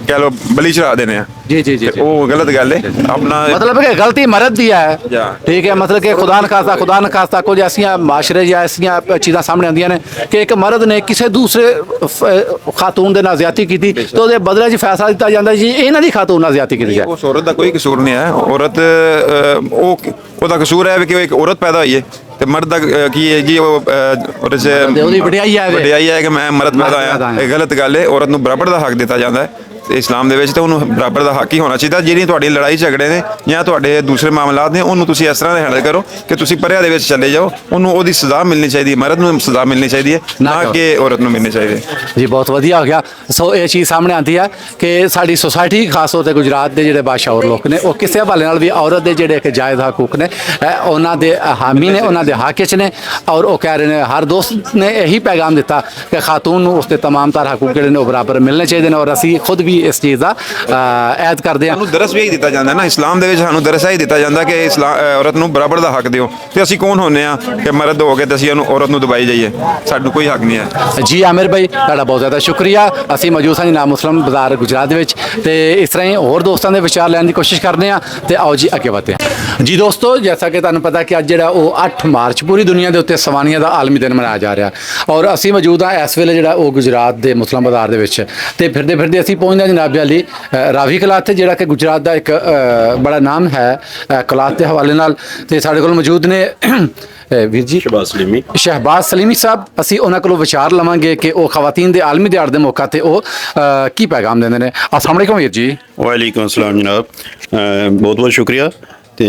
ਕਹਿ ਲੋ ਬਲੀ ਚੜਾ ਦੇਣੇ ਆ। जी जी जी ਉਹ ਗਲਤ ਗੱਲ ਹੈ ਆਪਣਾ मतलब कि गलती मर्द दी है, ठीक है, मतलब कि खुदा न खास्ता कुछ ऐसियां माशरे या ऐसियां चीज़ां सामने आंदियां ने कि एक मर्द ने किसी दूसरे खातून ਦੇ ਨਾਲ ਜ਼ਿਆਦਤੀ ਕੀਤੀ ਤੇ ਉਹਦੇ ਬਦਲੇ 'ਚ ਫੈਸਲਾ ਦਿੱਤਾ ਜਾਂਦਾ ਜੀ ਇਹਨਾਂ ਦੀ ਖਾਤੂਨ ਨਾਲ ਜ਼ਿਆਦਤੀ ਕੀਤੀ ਹੈ। ਉਸ ਔਰਤ ਦਾ ਕੋਈ ਕਸੂਰ ਨਹੀਂ ਹੈ, ਔਰਤ ਉਹਦਾ ਕਸੂਰ ਹੈ ਕਿ ਉਹ ਇੱਕ ਔਰਤ ਪੈਦਾ ਹੋਈ ਹੈ ਤੇ ਮਰਦ ਦਾ ਕੀ ਹੈ ਜੀ ਉਹਦੇ 'ਚ ਉਹਦੀ ਵਡਿਆਈ ਹੈ ਕਿ ਮੈਂ ਮਰਦ ਪੈਦਾ ਹੋਇਆ, ਇਹ ਗਲਤ ਗੱਲ ਹੈ। ਔਰਤ ਨੂੰ ਬਰਾਬਰ ਦਾ ਹੱਕ ਦਿੱਤਾ ਜਾਂਦਾ ਹੈ ਇਸਲਾਮ ਦੇ ਵਿੱਚ ਤੇ ਉਹਨੂੰ ਬਰਾਬਰ ਦਾ ਹੱਕ ਹੀ ਹੋਣਾ ਚਾਹੀਦਾ। ਜਿਹੜੀਆਂ ਤੁਹਾਡੀ ਲੜਾਈ ਝਗੜੇ ਨੇ ਜਾਂ ਤੁਹਾਡੇ ਦੂਸਰੇ ਮਾਮਲਾਤ ਨੇ ਉਹਨੂੰ ਤੁਸੀਂ ਇਸ ਤਰ੍ਹਾਂ ਦੇ ਹੈਂਡਲ ਕਰੋ ਕਿ ਤੁਸੀਂ ਪਰਿਆਂ ਦੇ ਵਿੱਚ ਚਲੇ ਜਾਓ। ਉਹਨੂੰ ਉਹਦੀ ਸਜ਼ਾ ਮਿਲਣੀ ਚਾਹੀਦੀ ਹੈ, ਮਰਦ ਨੂੰ ਸਜ਼ਾ ਮਿਲਣੀ ਚਾਹੀਦੀ ਹੈ, ਨਾ ਕਿ ਔਰਤ ਨੂੰ ਮਿਲਣੀ ਚਾਹੀਦੀ ਹੈ। ਜੀ ਬਹੁਤ ਵਧੀਆ ਹੋ ਗਿਆ। ਸੋ ਇਹ ਚੀਜ਼ ਸਾਹਮਣੇ ਆਉਂਦੀ ਹੈ ਕਿ ਸਾਡੀ ਸੁਸਾਇਟੀ ਖਾਸ ਤੌਰ ਤੇ ਗੁਜਰਾਤ ਦੇ ਜਿਹੜੇ ਬਾਸ਼ਾਉਰ ਲੋਕ ਨੇ ਉਹ ਕਿਸੇ ਹਵਾਲੇ ਨਾਲ ਵੀ ਔਰਤ ਦੇ ਜਿਹੜੇ ਇੱਕ ਜਾਇਜ਼ ਹਕੂਕ ਨੇ ਉਹਨਾਂ ਦੇ ਹਾਮੀ ਨੇ, ਉਹਨਾਂ ਦੇ ਹੱਕ 'ਚ ਨੇ। ਔਰ ਉਹ ਕਹਿ ਰਹੇ ਨੇ, ਹਰ ਦੋਸਤ ਨੇ ਇਹੀ ਪੈਗਾਮ ਦਿੱਤਾ ਕਿ ਖਾਤੂਨ ਨੂੰ ਉਸਦੇ ਤਮਾਮ ਤਾਰ ਹਕੂਕ ਜਿਹੜੇ ਨੇ ਉਹ ਬਰਾਬਰ ਮਿਲਣੇ ਚਾਹੀਦੇ ਨੇ। ਔਰ ਅਸੀਂ ਖੁਦ ਵੀ ਇਸ ਚੀਜ਼ ਦਾ ਐਦ ਕਰਦੇ ਹਾਂ। ਸਾਨੂੰ ਦਰਸ ਵੀ ਇਹੀ ਦਿੱਤਾ ਜਾਂਦਾ ਨਾ, ਇਸਲਾਮ ਦੇ ਵਿੱਚ ਸਾਨੂੰ ਦਰਸ ਇਹੀ ਦਿੱਤਾ ਜਾਂਦਾ ਕਿ ਔਰਤ ਨੂੰ ਬਰਾਬਰ ਦਾ ਹੱਕ ਦਿਓ। ਤੇ ਅਸੀਂ ਕੌਣ ਹੁੰਦੇ ਆ ਕਿ ਮਰਦ ਹੋ ਕੇ ਤੇ ਅਸੀਂ ਉਹਨੂੰ ਔਰਤ ਨੂੰ ਦਬਾਈ ਜਾਈਏ? ਸਾਨੂੰ ਕੋਈ ਹੱਕ ਨਹੀਂ ਹੈ। ਜੀ ਆਮਿਰ ਭਾਈ, ਤੁਹਾਡਾ ਬਹੁਤ ਜ਼ਿਆਦਾ ਸ਼ੁਕਰੀਆ। ਅਸੀਂ ਮੌਜੂਦ ਹਾਂ ਜੀ ਨਾਮ ਮੁਸਲਮ ਬਾਜ਼ਾਰ ਗੁਜਰਾਤ ਦੇ ਵਿੱਚ, ਤੇ ਇਸ ਤਰ੍ਹਾਂ ਹੀ ਹੋਰ ਦੋਸਤਾਂ ਦੇ ਵਿਚਾਰ ਲੈਣ ਦੀ ਕੋਸ਼ਿਸ਼ ਕਰਦੇ ਹਾਂ। ਤੇ ਆਓ ਜੀ ਅੱਗੇ ਵਧਦੇ ਹਾਂ। ਜੀ ਦੋਸਤੋ, ਜੈਸਾ ਕਿ ਤੁਹਾਨੂੰ ਪਤਾ ਕਿ ਅੱਜ ਜਿਹੜਾ ਉਹ 8 ਮਾਰਚ ਪੂਰੀ ਦੁਨੀਆ ਦੇ ਉੱਤੇ ਸਵਾਨੀਆਂ ਦਾ ਆਲਮੀ ਦਿਨ ਮਨਾਇਆ ਜਾ ਰਿਹਾ। ਔਰ ਅਸੀਂ ਮੌਜੂਦ ਹਾਂ ਇਸ ਵੇਲੇ ਜਿਹੜਾ ਉਹ ਗੁਜਰਾਤ ਦੇ ਮੁਸਲਮ ਬਾਜ਼ਾਰ ਦੇ ਵਿੱਚ, ਤੇ ਫਿਰਦੇ ਫਿਰਦੇ ਅਸੀਂ ਪਹੁੰਚਦੇ ਹਾਂ ਜਨਾਬ ਅਲੀ ਰਾਵੀ ਕਲਾਥ ਤੇ, ਜਿਹੜਾ ਕਿ ਗੁਜਰਾਤ ਦਾ ਇੱਕ ਬੜਾ ਨਾਮ ਹੈ ਕਲਾਥ ਦੇ ਹਵਾਲੇ ਨਾਲ। ਤੇ ਸਾਡੇ ਕੋਲ ਮੌਜੂਦ ਨੇ ਵੀਰ ਜੀ ਸ਼ਹਿਬਾਜ਼ ਸਲੀਮੀ ਸਾਹਿਬ। ਅਸੀਂ ਉਹਨਾਂ ਕੋਲੋਂ ਵਿਚਾਰ ਲਵਾਂਗੇ ਕਿ ਉਹ ਖਵਾਤੀਨ ਦੇ ਆਲਮੀ ਦਿਹਾੜੇ ਦੇ ਮੌਕੇ ਤੇ ਉਹ ਕੀ ਪੈਗਾਮ ਦਿੰਦੇ ਨੇ। अस्सलाम वालेकुम ਵੀਰ ਜੀ। वालेकुम अस्सलाम जनाब, बहुत बहुत शुक्रिया। ਤੇ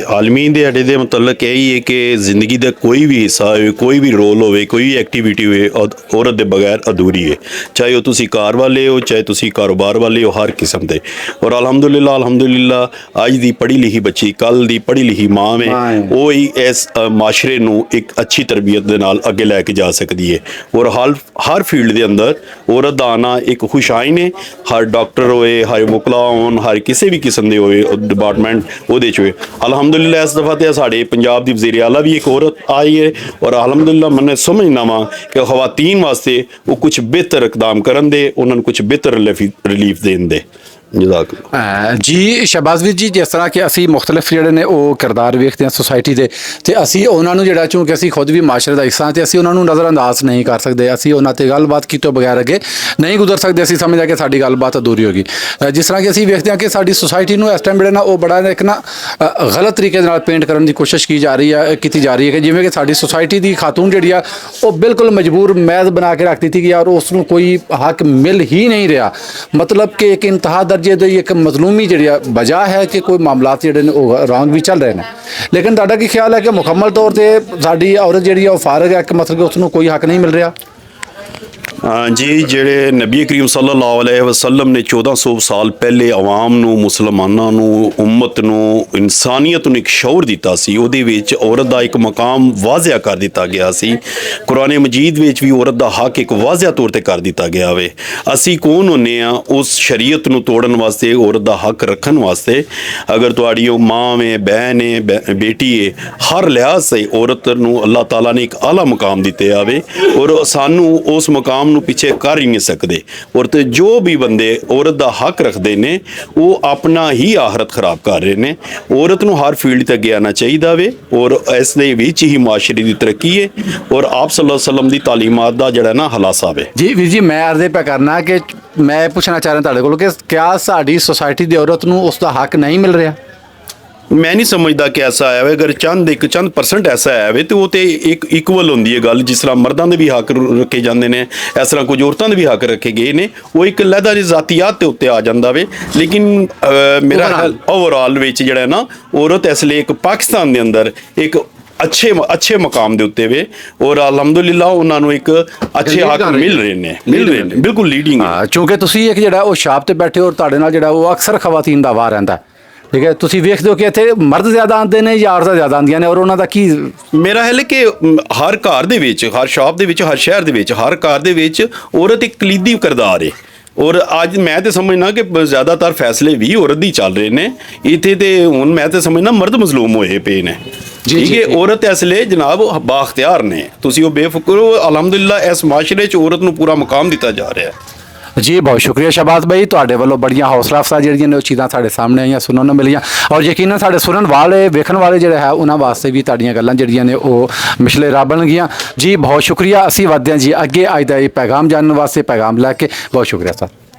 ਆਲਮੀ ਦਿਹਾੜੇ ਦੇ ਮੁਤਲਕ ਇਹ ਹੀ ਹੈ ਕਿ ਜ਼ਿੰਦਗੀ ਦਾ ਕੋਈ ਵੀ ਹਿੱਸਾ ਹੋਵੇ, ਕੋਈ ਵੀ ਰੋਲ ਹੋਵੇ, ਕੋਈ ਵੀ ਐਕਟੀਵਿਟੀ ਹੋਵੇ, ਔਰਤ ਦੇ ਬਗੈਰ ਅਧੂਰੀ ਹੈ। ਚਾਹੇ ਉਹ ਤੁਸੀਂ ਕਾਰ ਵਾਲੇ ਹੋ, ਚਾਹੇ ਤੁਸੀਂ ਕਾਰੋਬਾਰ ਵਾਲੇ ਹੋ, ਹਰ ਕਿਸਮ ਦੇ। ਔਰ ਅਲਹਮਦੁਲਿਲਾ ਅੱਜ ਦੀ ਪੜ੍ਹੀ ਲਿਖੀ ਬੱਚੀ ਕੱਲ੍ਹ ਦੀ ਪੜ੍ਹੀ ਲਿਖੀ ਮਾਂ ਹੈ, ਉਹ ਹੀ ਇਸ ਮਾਸ਼ਰੇ ਨੂੰ ਇੱਕ ਅੱਛੀ ਤਰਬੀਅਤ ਦੇ ਨਾਲ ਅੱਗੇ ਲੈ ਕੇ ਜਾ ਸਕਦੀ ਹੈ। ਔਰ ਹਰ ਫੀਲਡ ਦੇ ਅੰਦਰ ਔਰਤ ਦਾ ਆਉਣਾ ਇੱਕ ਖੁਸ਼ਾਈਨ ਹੈ। ਹਰ ਡਾਕਟਰ ਹੋਏ, ਹਰ ਮੁਕਲਾ ਹੋਣ, ਹਰ ਕਿਸੇ ਵੀ ਕਿਸਮ ਦੇ ਹੋਵੇ ਡਿਪਾਰਟਮੈਂਟ ਉਹਦੇ 'ਚ ਹੋਏ। ਅਲਹਮਦੁਲਿਲਾ ਇਸ ਦਫਾ ਤੇ ਸਾਡੇ ਪੰਜਾਬ ਦੀ ਵਜ਼ੀਰ ਆਲਾ ਵੀ ਇੱਕ ਔਰਤ ਆਈ ਹੈ। ਔਰ ਅਲਹਮਦੁਲਿਲਾ ਮੈਂ ਸਮਝਦਾ ਵਾਂ ਕਿ ਖਵਾਤੀਨ ਵਾਸਤੇ ਉਹ ਕੁਝ ਬਿਹਤਰ ਇਕਦਾਮ ਕਰਨ ਦੇ, ਉਹਨਾਂ ਨੂੰ ਕੁਝ ਬਿਹਤਰ ਰਿਲੀਫ ਦੇਣ ਦੇ। ਜੀ ਸ਼ਹਿਬਾਜ਼ ਵੀਰ ਜੀ, ਜਿਸ ਤਰ੍ਹਾਂ ਕਿ ਅਸੀਂ ਮੁਖਤਲਿਫ ਜਿਹੜੇ ਨੇ ਉਹ ਕਿਰਦਾਰ ਵੇਖਦੇ ਹਾਂ ਸੁਸਾਇਟੀ ਦੇ, ਤੇ ਅਸੀਂ ਉਹਨਾਂ ਨੂੰ ਜਿਹੜਾ ਚੂੰਕਿ ਅਸੀਂ ਖੁਦ ਵੀ ਮਾਸ਼ਰੇ ਦਾ ਹਿੱਸਾ, ਤੇ ਅਸੀਂ ਉਹਨਾਂ ਨੂੰ ਨਜ਼ਰਅੰਦਾਜ਼ ਨਹੀਂ ਕਰ ਸਕਦੇ। ਅਸੀਂ ਉਹਨਾਂ ਤੇ ਗੱਲਬਾਤ ਕੀਤੋਂ ਬਗੈਰ ਅੱਗੇ ਨਹੀਂ ਗੁਜ਼ਰ ਸਕਦੇ। ਅਸੀਂ ਸਮਝਦੇ ਕਿ ਸਾਡੀ ਗੱਲਬਾਤ ਅਧੂਰੀ ਹੋਗੀ। ਜਿਸ ਤਰ੍ਹਾਂ ਕਿ ਅਸੀਂ ਵੇਖਦੇ ਹਾਂ ਕਿ ਸਾਡੀ ਸੁਸਾਇਟੀ ਨੂੰ ਇਸ ਟਾਈਮ ਜਿਹੜਾ ਨਾ ਉਹ ਬੜਾ ਇੱਕ ਨਾ ਗਲਤ ਤਰੀਕੇ ਨਾਲ ਪੇਂਟ ਕਰਨ ਦੀ ਕੋਸ਼ਿਸ਼ ਕੀਤੀ ਜਾ ਰਹੀ ਹੈ ਕਿ ਜਿਵੇਂ ਕਿ ਸਾਡੀ ਸੁਸਾਇਟੀ ਦੀ ਖਾਤੂਨ ਜਿਹੜੀ ਆ ਉਹ ਬਿਲਕੁਲ ਮਜਬੂਰ ਮੈਦ ਬਣਾ ਕੇ ਰੱਖ ਦਿੱਤੀ ਗਈ ਔਰ ਉਸ ਨੂੰ ਕੋਈ ਹੱਕ ਮਿਲ ਹੀ ਨਹੀਂ ਰਿਹਾ। ਮਤਲਬ ਕਿ ਇੱਕ ਇੰਤਹਾ ਜੇ ਦੀ ਇੱਕ ਮਜ਼ਲੂਮੀ ਜਿਹੜੀ ਵਜ੍ਹਾ ਹੈ ਕਿ ਕੋਈ ਮਾਮਲਾਤ ਜਿਹੜੇ ਨੇ ਉਹ ਰੌਂਗ ਵੀ ਚੱਲ ਰਹੇ ਨੇ। ਲੇਕਿਨ ਤੁਹਾਡਾ ਕੀ ਖਿਆਲ ਹੈ ਕਿ ਮੁਕੰਮਲ ਤੌਰ ਤੇ ਸਾਡੀ ਔਰਤ ਜਿਹੜੀ ਆ ਉਹ ਫਾਰਗ ਹੈ ਕਿ ਮਤਲਬ ਕਿ ਉਸ ਨੂੰ ਕੋਈ ਹੱਕ ਨਹੀਂ ਮਿਲ ਰਿਹਾ? ਜੀ, ਜਿਹੜੇ ਨਬੀ ਕਰੀਮ ਸੱਲੱਲਾਹੁ ਅਲੈਹਿ ਵਸੱਲਮ ਨੇ 1400 ਸਾਲ ਪਹਿਲੇ ਆਵਾਮ ਨੂੰ, ਮੁਸਲਮਾਨਾਂ ਨੂੰ, ਉਮਤ ਨੂੰ, ਇਨਸਾਨੀਅਤ ਨੂੰ ਇੱਕ ਸ਼ਊਰ ਦਿੱਤਾ ਸੀ, ਉਹਦੇ ਵਿੱਚ ਔਰਤ ਦਾ ਇੱਕ ਮਕਾਮ ਵਾਜ਼ਿਆ ਕਰ ਦਿੱਤਾ ਗਿਆ ਸੀ। ਕੁਰਾਨ ਮਜੀਦ ਵਿੱਚ ਵੀ ਔਰਤ ਦਾ ਹੱਕ ਇੱਕ ਵਾਜ਼ਿਆ ਤੌਰ ਤੇ ਕਰ ਦਿੱਤਾ ਗਿਆ ਵੇ। ਅਸੀਂ ਕੌਣ ਹੁੰਦੇ ਆ ਉਸ ਸ਼ਰੀਅਤ ਨੂੰ ਤੋੜਨ ਵਾਸਤੇ, ਔਰਤ ਦਾ ਹੱਕ ਰੱਖਣ ਵਾਸਤੇ? ਅਗਰ ਤੁਹਾਡੀ ਉਹ ਮਾਂ ਹੈ, ਬਹਿਨ ਹੈ, ਬੇਟੀ ਹੈ, ਹਰ ਲਿਹਾਜ਼ ਸੇ ਔਰਤ ਨੂੰ ਅੱਲਾਹ ਤਾਲਾ ਨੇ ਇੱਕ ਆਲਾ ਮਕਾਮ ਦਿੱਤੇ ਆਵੇ ਔਰ ਸਾਨੂੰ ਉਸ ਮਕਾਮ ਨੂੰ ਪਿੱਛੇ ਕਰ ਹੀ ਨਹੀਂ ਸਕਦੇ। ਔਰ ਤੇ ਜੋ ਵੀ ਬੰਦੇ ਔਰਤ ਦਾ ਹੱਕ ਰੱਖਦੇ ਨੇ ਉਹ ਆਪਣਾ ਹੀ ਆਖਰਤ ਖਰਾਬ ਕਰ ਰਹੇ ਨੇ। ਔਰਤ ਨੂੰ ਹਰ ਫੀਲਡ ਤੇ ਅੱਗੇ ਆਉਣਾ ਚਾਹੀਦਾ ਵੇ ਔਰ ਇਸ ਦੇ ਵਿੱਚ ਹੀ ਮਾਸ਼ਰੇ ਦੀ ਤਰੱਕੀ ਹੈ ਔਰ ਆਪ ਸੱਲੱਲਾਹੁ ਅਲੈਹਿ ਵਸੱਲਮ ਦੀ ਤਾਲੀਮਾਤ ਦਾ ਜਿਹੜਾ ਨਾ ਹਲਾਸਾ ਵੇ। ਜੀ ਵੀਰ ਜੀ, ਮੈਂ ਅਰਜ਼ੇ ਪਿਆ ਕਰਨਾ ਕਿ ਮੈਂ ਪੁੱਛਣਾ ਚਾਹ ਰਿਹਾ ਤੁਹਾਡੇ ਕੋਲ ਕਿ ਕਿਆ ਸਾਡੀ ਸੁਸਾਇਟੀ ਦੀ ਔਰਤ ਨੂੰ ਉਸ ਦਾ ਹੱਕ ਨਹੀਂ ਮਿਲ ਰਿਹਾ? ਮੈਂ ਨਹੀਂ ਸਮਝਦਾ ਕਿ ਐਸਾ ਆਇਆ ਵੇ। ਅਗਰ ਇੱਕ ਚੰਦ ਪਰਸੈਂਟ ਐਸਾ ਆਇਆ ਵੇ ਤੇ ਉਹ ਤੇ ਇੱਕ ਇਕੁਅਲ ਹੁੰਦੀ ਹੈ ਗੱਲ। ਜਿਸ ਤਰ੍ਹਾਂ ਮਰਦਾਂ ਦੇ ਵੀ ਹੱਕ ਰੱਖੇ ਜਾਂਦੇ ਨੇ, ਇਸ ਤਰ੍ਹਾਂ ਕੁਝ ਔਰਤਾਂ ਦੇ ਵੀ ਹੱਕ ਰੱਖੇ ਗਏ ਨੇ। ਉਹ ਇੱਕ ਲਹਿਦਾ ਦੀ ਜ਼ਾਤੀਆਤ ਦੇ ਉੱਤੇ ਆ ਜਾਂਦਾ ਵੇ। ਲੇਕਿਨ ਮੇਰਾ ਖਿਆਲ ਓਵਰਆਲ ਵਿੱਚ ਜਿਹੜਾ ਨਾ ਔਰਤ ਇਸ ਲਈ ਇੱਕ ਪਾਕਿਸਤਾਨ ਦੇ ਅੰਦਰ ਇੱਕ ਅੱਛੇ ਮਕਾਮ ਦੇ ਉੱਤੇ ਵੇ ਔਰ ਅਲਹਮਦੁਲਿਲਾ ਉਹਨਾਂ ਨੂੰ ਇੱਕ ਅੱਛੇ ਹੱਕ ਮਿਲ ਰਹੇ ਨੇ ਬਿਲਕੁਲ ਲੀਡਿੰਗ। ਕਿਉਂਕਿ ਤੁਸੀਂ ਇੱਕ ਜਿਹੜਾ ਉਹ ਸ਼ਾਪ ਤੇ ਬੈਠੇ ਹੋ, ਤੁਹਾਡੇ ਨਾਲ ਜਿਹੜਾ ਉਹ ਅਕਸਰ ਖਵਾਤੀਨ ਦਾ ਵਾਰ ਰਹਿੰਦਾ, ਠੀਕ ਹੈ। ਤੁਸੀਂ ਵੇਖਦੇ ਹੋ ਕਿ ਇੱਥੇ ਮਰਦ ਜ਼ਿਆਦਾ ਆਉਂਦੇ ਨੇ ਜਾਂ ਔਰਤਾਂ ਜ਼ਿਆਦਾ ਆਉਂਦੀਆਂ ਨੇ, ਔਰ ਉਹਨਾਂ ਦਾ ਕੀ? ਮੇਰਾ ਹੈ ਕਿ ਹਰ ਘਰ ਦੇ ਵਿੱਚ, ਹਰ ਸ਼ਾਪ ਦੇ ਵਿੱਚ, ਹਰ ਸ਼ਹਿਰ ਦੇ ਵਿੱਚ, ਹਰ ਘਰ ਦੇ ਵਿੱਚ ਔਰਤ ਇੱਕ ਕਲੀਦੀ ਕਿਰਦਾਰ ਹੈ। ਔਰ ਅੱਜ ਮੈਂ ਤੇ ਸਮਝਣਾ ਕਿ ਜ਼ਿਆਦਾਤਰ ਫੈਸਲੇ ਵੀ ਔਰਤ ਦੀ ਚੱਲ ਰਹੇ ਨੇ ਇੱਥੇ। ਤੇ ਹੁਣ ਮੈਂ ਤੇ ਸਮਝਣਾ ਮਰਦ ਮਜ਼ਲੂਮ ਹੋਏ ਪਏ ਨੇ। ਠੀਕ ਹੈ, ਔਰਤ ਇਸ ਲਈ ਜਨਾਬ ਬਾਖਤਿਆਰ ਨੇ। ਤੁਸੀਂ ਉਹ ਬੇਫਿਕਰ ਹੋ। ਅਲਹਮਦੁਲਿਲਾ ਇਸ ਮਾਸ਼ਰੇ 'ਚ ਔਰਤ ਨੂੰ ਪੂਰਾ ਮੁਕਾਮ ਦਿੱਤਾ ਜਾ ਰਿਹਾ ਹੈ। ਜੀ ਬਹੁਤ ਸ਼ੁਕਰੀਆ ਸ਼ਹਿਬਾਜ਼ ਭਾਈ, ਤੁਹਾਡੇ ਵੱਲੋਂ ਬੜੀਆਂ ਹੌਸਲਾ ਅਫਜ਼ਾ ਜਿਹੜੀਆਂ ਨੇ ਉਹ ਚੀਜ਼ਾਂ ਸਾਡੇ ਸਾਹਮਣੇ ਆਈਆਂ, ਸੁਣਨ ਨੂੰ ਮਿਲੀਆਂ। ਔਰ ਯਕੀਨਨ ਸਾਡੇ ਸੁਣਨ ਵਾਲੇ, ਵੇਖਣ ਵਾਲੇ ਜਿਹੜੇ ਹੈ ਉਹਨਾਂ ਵਾਸਤੇ ਵੀ ਤੁਹਾਡੀਆਂ ਗੱਲਾਂ ਜਿਹੜੀਆਂ ਨੇ ਉਹ ਮਿਸ਼ਲੇ ਰਾਹ ਬਣਨਗੀਆਂ। ਜੀ ਬਹੁਤ ਸ਼ੁਕਰੀਆ। ਅਸੀਂ ਵਧਦੇ ਹਾਂ ਜੀ ਅੱਗੇ ਅੱਜ ਦਾ ਇਹ ਪੈਗਾਮ ਜਾਣਨ ਵਾਸਤੇ, ਪੈਗਾਮ ਲੈ ਕੇ। ਬਹੁਤ ਸ਼ੁਕਰੀਆ ਸਰ।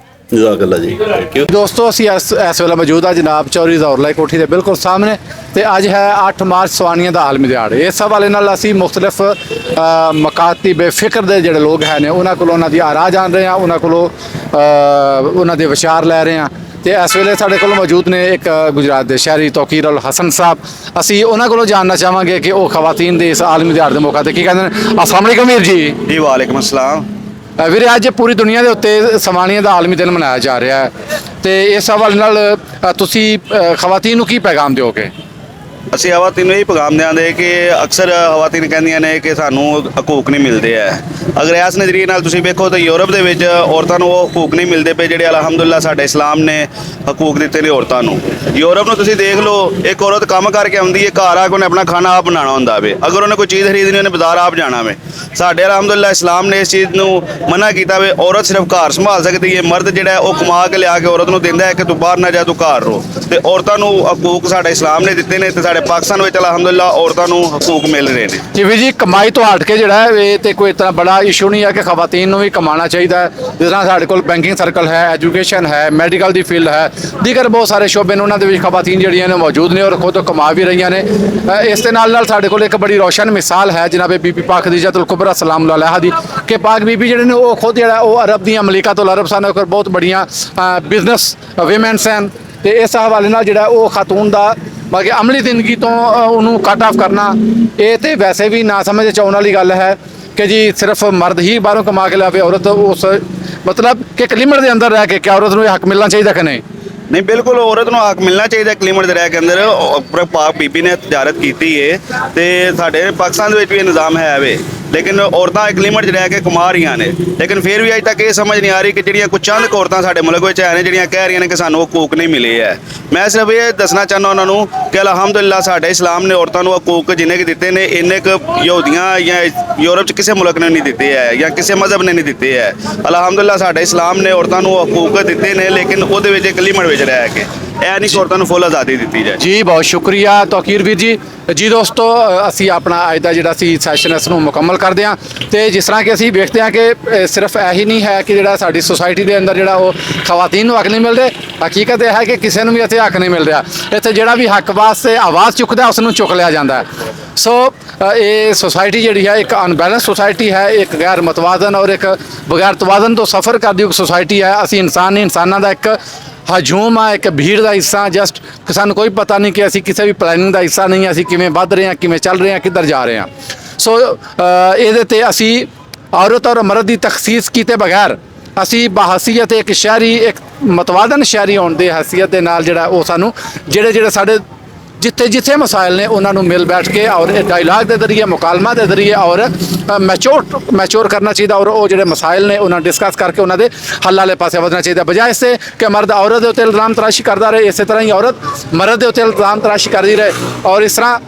ਜਜ਼ਾਕੱਲਾ ਜੀ ਥੈਂਕ ਯੂ। ਦੋਸਤੋ ਅਸੀਂ ਇਸ ਵੇਲੇ ਮੌਜੂਦ ਆ ਜਨਾਬ ਚੌਧਰੀ ਜ਼ੌਰਲਾਈ ਕੋਠੀ ਦੇ ਬਿਲਕੁਲ ਸਾਹਮਣੇ ਤੇ ਅੱਜ ਹੈ 8 ਮਾਰਚ ਸਵਾਨੀਆਂ ਦਾ ਆਲਮੀ ਦਿਹਾੜ। ਇਸ ਹਵਾਲੇ ਨਾਲ ਅਸੀਂ ਮੁਖਤਲਿਫ ਮਕਾਤੀ ਬੇਫਿਕਰ ਦੇ ਜਿਹੜੇ ਲੋਕ ਹੈ ਨੇ ਉਹਨਾਂ ਕੋਲੋਂ ਉਹਨਾਂ ਦੀ ਆਰਾ ਜਾਣ ਰਹੇ ਹਾਂ, ਉਹਨਾਂ ਕੋਲੋਂ ਉਹਨਾਂ ਦੇ ਵਿਚਾਰ ਲੈ ਰਹੇ ਹਾਂ। ਤੇ ਇਸ ਵੇਲੇ ਸਾਡੇ ਕੋਲ ਮੌਜੂਦ ਨੇ ਇੱਕ ਗੁਜਰਾਤ ਦੇ ਸ਼ਹਿਰੀ ਤੌਕੀਰ ਅਲ ਹਸਨ ਸਾਹਿਬ। ਅਸੀਂ ਉਹਨਾਂ ਕੋਲੋਂ ਜਾਣਨਾ ਚਾਹਾਂਗੇ ਕਿ ਉਹ ਖਵਾਤੀਨ ਦੇ ਇਸ ਆਲਮੀ ਦਿਹਾੜ ਦੇ ਮੌਕੇ ਤੇ ਕੀ ਕਹਿੰਦੇ ਨੇ। ਅਸਲਾਮ ਅਲੈਕੁਮ ਵੀਰ ਜੀ। ਜੀ ਵਾਲੇਕੁਮ ਅਸਲਾਮ। ਵੀਰੇ ਅੱਜ ਪੂਰੀ ਦੁਨੀਆ ਦੇ ਉੱਤੇ ਸਵਾਨੀਆਂ ਦਾ ਆਲਮੀ ਦਿਨ ਮਨਾਇਆ ਜਾ ਰਿਹਾ ਹੈ ਤੇ ਇਸ ਹਵਾਲੇ ਨਾਲ ਤੁਸੀਂ ਖਵਾਤੀਨ ਨੂੰ ਕੀ ਪੈਗਾਮ ਦਿਓਗੇ? ਅਸੀਂ ਖਵਾਤੀਨ ਨੂੰ ਇਹ ਪੈਗਾਮ ਦਿਆਂਗੇ ਕਿ ਅਕਸਰ ਖਵਾਤੀਨ ਕਹਿੰਦੀਆਂ ਨੇ ਕਿ ਸਾਨੂੰ ਹਕੂਕ ਨਹੀਂ ਮਿਲਦੇ ਹੈ। ਅਗਰ ਇਸ ਨਜ਼ਰੀਏ ਨਾਲ ਤੁਸੀਂ ਵੇਖੋ ਤਾਂ ਯੂਰਪ ਦੇ ਵਿੱਚ ਔਰਤਾਂ ਨੂੰ ਉਹ ਹਕੂਕ ਨਹੀਂ ਮਿਲਦੇ ਪਏ ਜਿਹੜੇ ਅਲਹਮਦੁਲਿਲਾ ਸਾਡੇ ਇਸਲਾਮ ਨੇ ਹਕੂਕ ਦਿੱਤੇ ਨੇ ਔਰਤਾਂ ਨੂੰ। ਯੂਰਪ ਨੂੰ ਤੁਸੀਂ ਦੇਖ ਲਓ, ਇੱਕ ਔਰਤ ਕੰਮ ਕਰਕੇ ਆਉਂਦੀ ਹੈ, ਘਰ ਆ ਕੇ ਉਹਨੇ ਆਪਣਾ ਖਾਣਾ ਆਪ ਬਣਾਉਣਾ ਹੁੰਦਾ ਵੇ। ਅਗਰ ਉਹਨੇ ਕੋਈ ਚੀਜ਼ ਖਰੀਦਣੀ ਉਹਨੇ ਬਾਜ਼ਾਰ ਆਪ ਜਾਣਾ ਵੇ। ਸਾਡੇ ਅਲਹਮਦੁਲਿਲਾ ਇਸਲਾਮ ਨੇ ਇਸ ਚੀਜ਼ ਨੂੰ ਮਨਾ ਕੀਤਾ ਵੇ। ਔਰਤ ਸਿਰਫ ਘਰ ਸੰਭਾਲ ਸਕਦੀ ਹੈ, ਮਰਦ ਜਿਹੜਾ ਉਹ ਕਮਾ ਕੇ ਲਿਆ ਕੇ ਔਰਤ ਨੂੰ ਦਿੰਦਾ ਹੈ ਕਿ ਤੂੰ ਬਾਹਰ ਨਾ ਜਾ, ਤੂੰ ਘਰ ਰਹੋ। ਤੇ ਔਰਤਾਂ ਨੂੰ ਹਕੂਕ ਸਾਡੇ ਇਸਲਾਮ ਨੇ ਦਿੱਤੇ ਨੇ ਤੇ ਸਾਡੇ ਪਾਕਿਸਤਾਨ ਵਿੱਚ ਅਲਹਮਦੁਲਿਲਾ ਔਰਤਾਂ ਨੂੰ ਹਕੂਕ ਮਿਲ ਰਹੇ ਨੇ। ਜੀ ਵੀਰ ਜੀ, ਕਮਾਈ ਤੋਂ ਹਟ ਕੇ ਜਿਹੜਾ ਹੈ ਇਹ ਤੇ ਕੋਈ ਇਤਨਾ ਬੜਾ ਇਸ਼ੂ ਨਹੀਂ ਹੈ ਕਿ ਖਵਾਤੀਨ ਨੂੰ ਵੀ ਕਮਾਉਣਾ ਚਾਹੀਦਾ ਹੈ। ਜਿਸ ਤਰ੍ਹਾਂ ਸਾਡੇ ਕੋਲ ਬੈਂਕਿੰਗ ਸਰਕਲ ਹੈ, ਐਜੂਕੇਸ਼ਨ ਹੈ, ਮੈਡੀਕਲ ਦੀ ਫੀਲਡ ਹੈ, ਦੀਗਰ ਬਹੁਤ ਸਾਰੇ ਸ਼ੋਬੇ ਨੇ ਉਹਨਾਂ ਦੇ ਵਿੱਚ ਖਵਾਤੀਨ ਜਿਹੜੀਆਂ ਨੇ ਮੌਜੂਦ ਨੇ ਔਰ ਖੁਦ ਕਮਾ ਵੀ ਰਹੀਆਂ ਨੇ। ਇਸ ਦੇ ਨਾਲ ਸਾਡੇ ਕੋਲ ਇੱਕ ਬੜੀ ਰੋਸ਼ਨ ਮਿਸਾਲ ਹੈ ਜਨਾਬ ਬੀਬੀ ਪਾਕ ਖਦੀਜਤੁਲ ਕੁਬਰਾ ਸਲਾਮ ਅਲੈਹਾ ਦੀ ਕਿ ਪਾਕ ਬੀਬੀ ਜਿਹੜੇ ਨੇ ਉਹ ਖੁਦ ਜਿਹੜਾ ਉਹ ਅਰਬ ਦੀਆਂ ਮਲਿਕਾਤੁਲ ਅਰਬ ਸਨ ਔਰ ਬਹੁਤ ਬੜੀਆਂ ਬਿਜ਼ਨਸ ਵੀਮੈਨਸ ਹਨ। ਤੇ ਇਸ ਹਵਾਲੇ ਨਾਲ ਜਿਹੜਾ ਉਹ ਖਾਤੂਨ ਦਾ ਬਾਕੀ ਅਮਲੀ ਜ਼ਿੰਦਗੀ ਤੋਂ ਉਹਨੂੰ ਕੱਟ ਆਫ ਕਰਨਾ ਇਹ ਤੇ ਵੈਸੇ ਵੀ ਨਾ ਸਮਝ ਚਾਉਣ ਵਾਲੀ ਗੱਲ ਹੈ ਕਿ ਜੀ ਸਿਰਫ ਮਰਦ ਹੀ ਬਾਹਰੋਂ ਕਮਾ ਕੇ ਲਿਆਵੇ, ਔਰਤ ਉਸ ਮਤਲਬ ਕਿ ਇੱਕ ਲਿਮਟ ਦੇ ਅੰਦਰ ਰਹਿ ਕੇ ਕਿਆ ਔਰਤ ਨੂੰ ਇਹ ਹੱਕ ਮਿਲਣਾ ਚਾਹੀਦਾ ਕਿ ਨਹੀਂ? ਨਹੀਂ, ਬਿਲਕੁਲ ਔਰਤ ਨੂੰ ਹੱਕ ਮਿਲਣਾ ਚਾਹੀਦਾ ਕਲੀਮਟ ਦੇ ਰਹਿ ਕੇ ਅੰਦਰ। ਪਾਕ ਬੀਬੀ ਨੇ ਤਜਾਰਤ ਕੀਤੀ ਹੈ ਤੇ ਸਾਡੇ ਪਾਕਿਸਤਾਨ ਦੇ ਵਿੱਚ ਵੀ ਇਹ ਨਿਜ਼ਾਮ ਹੈ ਵੇ, ਲੇਕਿਨ ਔਰਤਾਂ ਇੱਕ ਲਿਮਟ 'ਚ ਰਹਿ ਕੇ ਕਮਾ ਰਹੀਆਂ ਨੇ। ਲੇਕਿਨ ਫਿਰ ਵੀ ਅਜੇ ਤੱਕ ਇਹ ਸਮਝ ਨਹੀਂ ਆ ਰਹੀ ਕਿ ਜਿਹੜੀਆਂ ਕੁਝ ਚੰਦ ਕੁ ਔਰਤਾਂ ਸਾਡੇ ਮੁਲਕ ਵਿੱਚ ਹੈ ਨੇ ਜਿਹੜੀਆਂ ਕਹਿ ਰਹੀਆਂ ਨੇ ਕਿ ਸਾਨੂੰ ਹਕੂਕ ਨਹੀਂ ਮਿਲੇ ਹੈ। ਮੈਂ ਸਿਰਫ ਇਹ ਦੱਸਣਾ ਚਾਹੁੰਦਾ ਉਹਨਾਂ ਨੂੰ ਕਿ ਅਲਹਮਦੁਲਿਲਾ ਸਾਡੇ ਇਸਲਾਮ ਨੇ ਔਰਤਾਂ ਨੂੰ ਹਕੂਕ ਜਿੰਨੇ ਕਿ ਦਿੱਤੇ ਨੇ ਇੰਨੇ ਕੁ ਯਹੂਦੀਆਂ ਜਾਂ ਯੂਰਪ 'ਚ ਕਿਸੇ ਮੁਲਕ ਨੇ ਨਹੀਂ ਦਿੱਤੇ ਹੈ ਜਾਂ ਕਿਸੇ ਮਜ਼ਹਬ ਨੇ ਨਹੀਂ ਦਿੱਤੇ ਹੈ। ਅਲਹਮਦੁਲਿਲਾ ਸਾਡੇ ਇਸਲਾਮ ਨੇ ਔਰਤਾਂ ਨੂੰ ਹਕੂਕ ਦਿੱਤੇ ਨੇ, ਲੇਕਿਨ ਉਹਦੇ ਵਿੱਚ ਇੱਕ ਲਿਮਟ ਵਿੱਚ ਰਹਿ ਕੇ। ਇਹ ਨਹੀਂ ਕਿ ਔਰਤਾਂ ਨੂੰ ਫੁੱਲ ਆਜ਼ਾਦੀ ਦਿੱਤੀ ਜਾਏ। ਜੀ ਬਹੁਤ ਸ਼ੁਕਰੀਆ ਤੌਕੀਰ ਵੀਰ ਜੀ। ਜੀ ਦੋਸਤੋ, ਅਸੀਂ ਆਪਣਾ ਅੱਜ ਦਾ ਜਿਹੜਾ ਸੀ ਸੈਸ਼ਨ ਇਸ ਨੂੰ ਮੁਕੰਮਲ ਕਰਦੇ ਹਾਂ ਤੇ ਜਿਸ ਤਰ੍ਹਾਂ ਕਿ ਅਸੀਂ ਵੇਖਦੇ ਹਾਂ ਕਿ ਸਿਰਫ ਇਹੀ ਨਹੀਂ ਹੈ ਕਿ ਜਿਹੜਾ ਸਾਡੀ ਸੁਸਾਇਟੀ ਦੇ ਅੰਦਰ ਜਿਹੜਾ ਉਹ ਖਵਾਤੀਨ ਨੂੰ ਹੱਕ ਨਹੀਂ ਮਿਲਦੇ। ਹਕੀਕਤ ਇਹ ਹੈ ਕਿ ਕਿਸੇ ਨੂੰ ਵੀ ਇੱਥੇ ਹੱਕ ਨਹੀਂ ਮਿਲ ਰਿਹਾ। ਇੱਥੇ ਜਿਹੜਾ ਵੀ ਹੱਕ ਵਾਸਤੇ ਆਵਾਜ਼ ਚੁੱਕਦਾ ਉਸ ਨੂੰ ਚੁੱਕ ਲਿਆ ਜਾਂਦਾ ਹੈ। ਸੋ ਇਹ ਸੁਸਾਇਟੀ ਜਿਹੜੀ ਹੈ ਇੱਕ ਅਨਬੈਲੈਂਸ ਸੁਸਾਇਟੀ ਹੈ, ਇੱਕ ਗੈਰ ਮਤਵਾਜ਼ਨ ਔਰ ਇੱਕ ਬਗੈਰ ਤਵਾਜ਼ਨ ਤੋਂ ਸਫ਼ਰ ਕਰਦੀ ਇੱਕ ਸੁਸਾਇਟੀ ਹੈ। ਅਸੀਂ ਇਨਸਾਨ ਨਹੀਂ, ਇਨਸਾਨਾਂ ਦਾ ਇੱਕ ਹਜੂਮ ਆ, ਇੱਕ ਭੀੜ ਦਾ ਹਿੱਸਾ। ਜਸਟ ਸਾਨੂੰ ਕੋਈ ਪਤਾ ਨਹੀਂ ਕਿ ਅਸੀਂ ਕਿਸੇ ਵੀ ਪਲੈਨਿੰਗ ਦਾ ਹਿੱਸਾ ਨਹੀਂ, ਅਸੀਂ ਕਿਵੇਂ ਵੱਧ ਰਹੇ ਹਾਂ, ਕਿਵੇਂ ਚੱਲ ਰਹੇ ਹਾਂ, ਕਿੱਧਰ ਜਾ ਰਹੇ ਹਾਂ। ਸੋ ਇਹਦੇ ਤੇ ਅਸੀਂ ਔਰਤ ਔਰ ਮਰਦ ਦੀ ਤਖਸੀਸ ਕੀਤੇ ਬਗੈਰ ਅਸੀਂ ਬਹਸੀਅਤ ਇੱਕ ਸ਼ਹਿਰੀ, ਇੱਕ ਮਤਵਾਜ਼ਨ ਸ਼ਹਿਰੀ ਹੋਣ ਦੇ ਹਸੀਅਤ ਦੇ ਨਾਲ ਜਿਹੜਾ ਉਹ ਸਾਨੂੰ ਜਿਹੜੇ ਸਾਡੇ ਜਿੱਥੇ ਜਿੱਥੇ ਮਸਾਇਲ ਨੇ ਉਹਨਾਂ ਨੂੰ ਮਿਲ ਬੈਠ ਕੇ ਔਰ ਡਾਇਲਾਗ ਦੇ ਜ਼ਰੀਏ, ਮੁਕਾਲਮਾ ਦੇ ਜ਼ਰੀਏ ਔਰ ਮੈਚੋਰ ਕਰਨਾ ਚਾਹੀਦਾ ਔਰ ਉਹ ਜਿਹੜੇ ਮਸਾਇਲ ਨੇ ਉਹਨਾਂ ਡਿਸਕਸ ਕਰਕੇ ਉਹਨਾਂ ਦੇ ਹੱਲ ਵਾਲੇ ਪਾਸੇ ਵਧਣਾ ਚਾਹੀਦਾ, ਬਜਾਏ ਇਸ ਤੇ ਕਿ ਮਰਦ ਔਰਤ ਦੇ ਉੱਤੇ ਇਲਜ਼ਾਮ ਤਰਾਸ਼ੀ ਕਰਦਾ ਰਹੇ, ਇਸੇ ਤਰ੍ਹਾਂ ਹੀ ਔਰਤ ਮਰਦ ਦੇ ਉੱਤੇ ਇਲਜ਼ਾਮ ਤਰਾਸ਼ੀ ਕਰਦੀ ਰਹੇ ਔਰ ਇਸ ਤਰ੍ਹਾਂ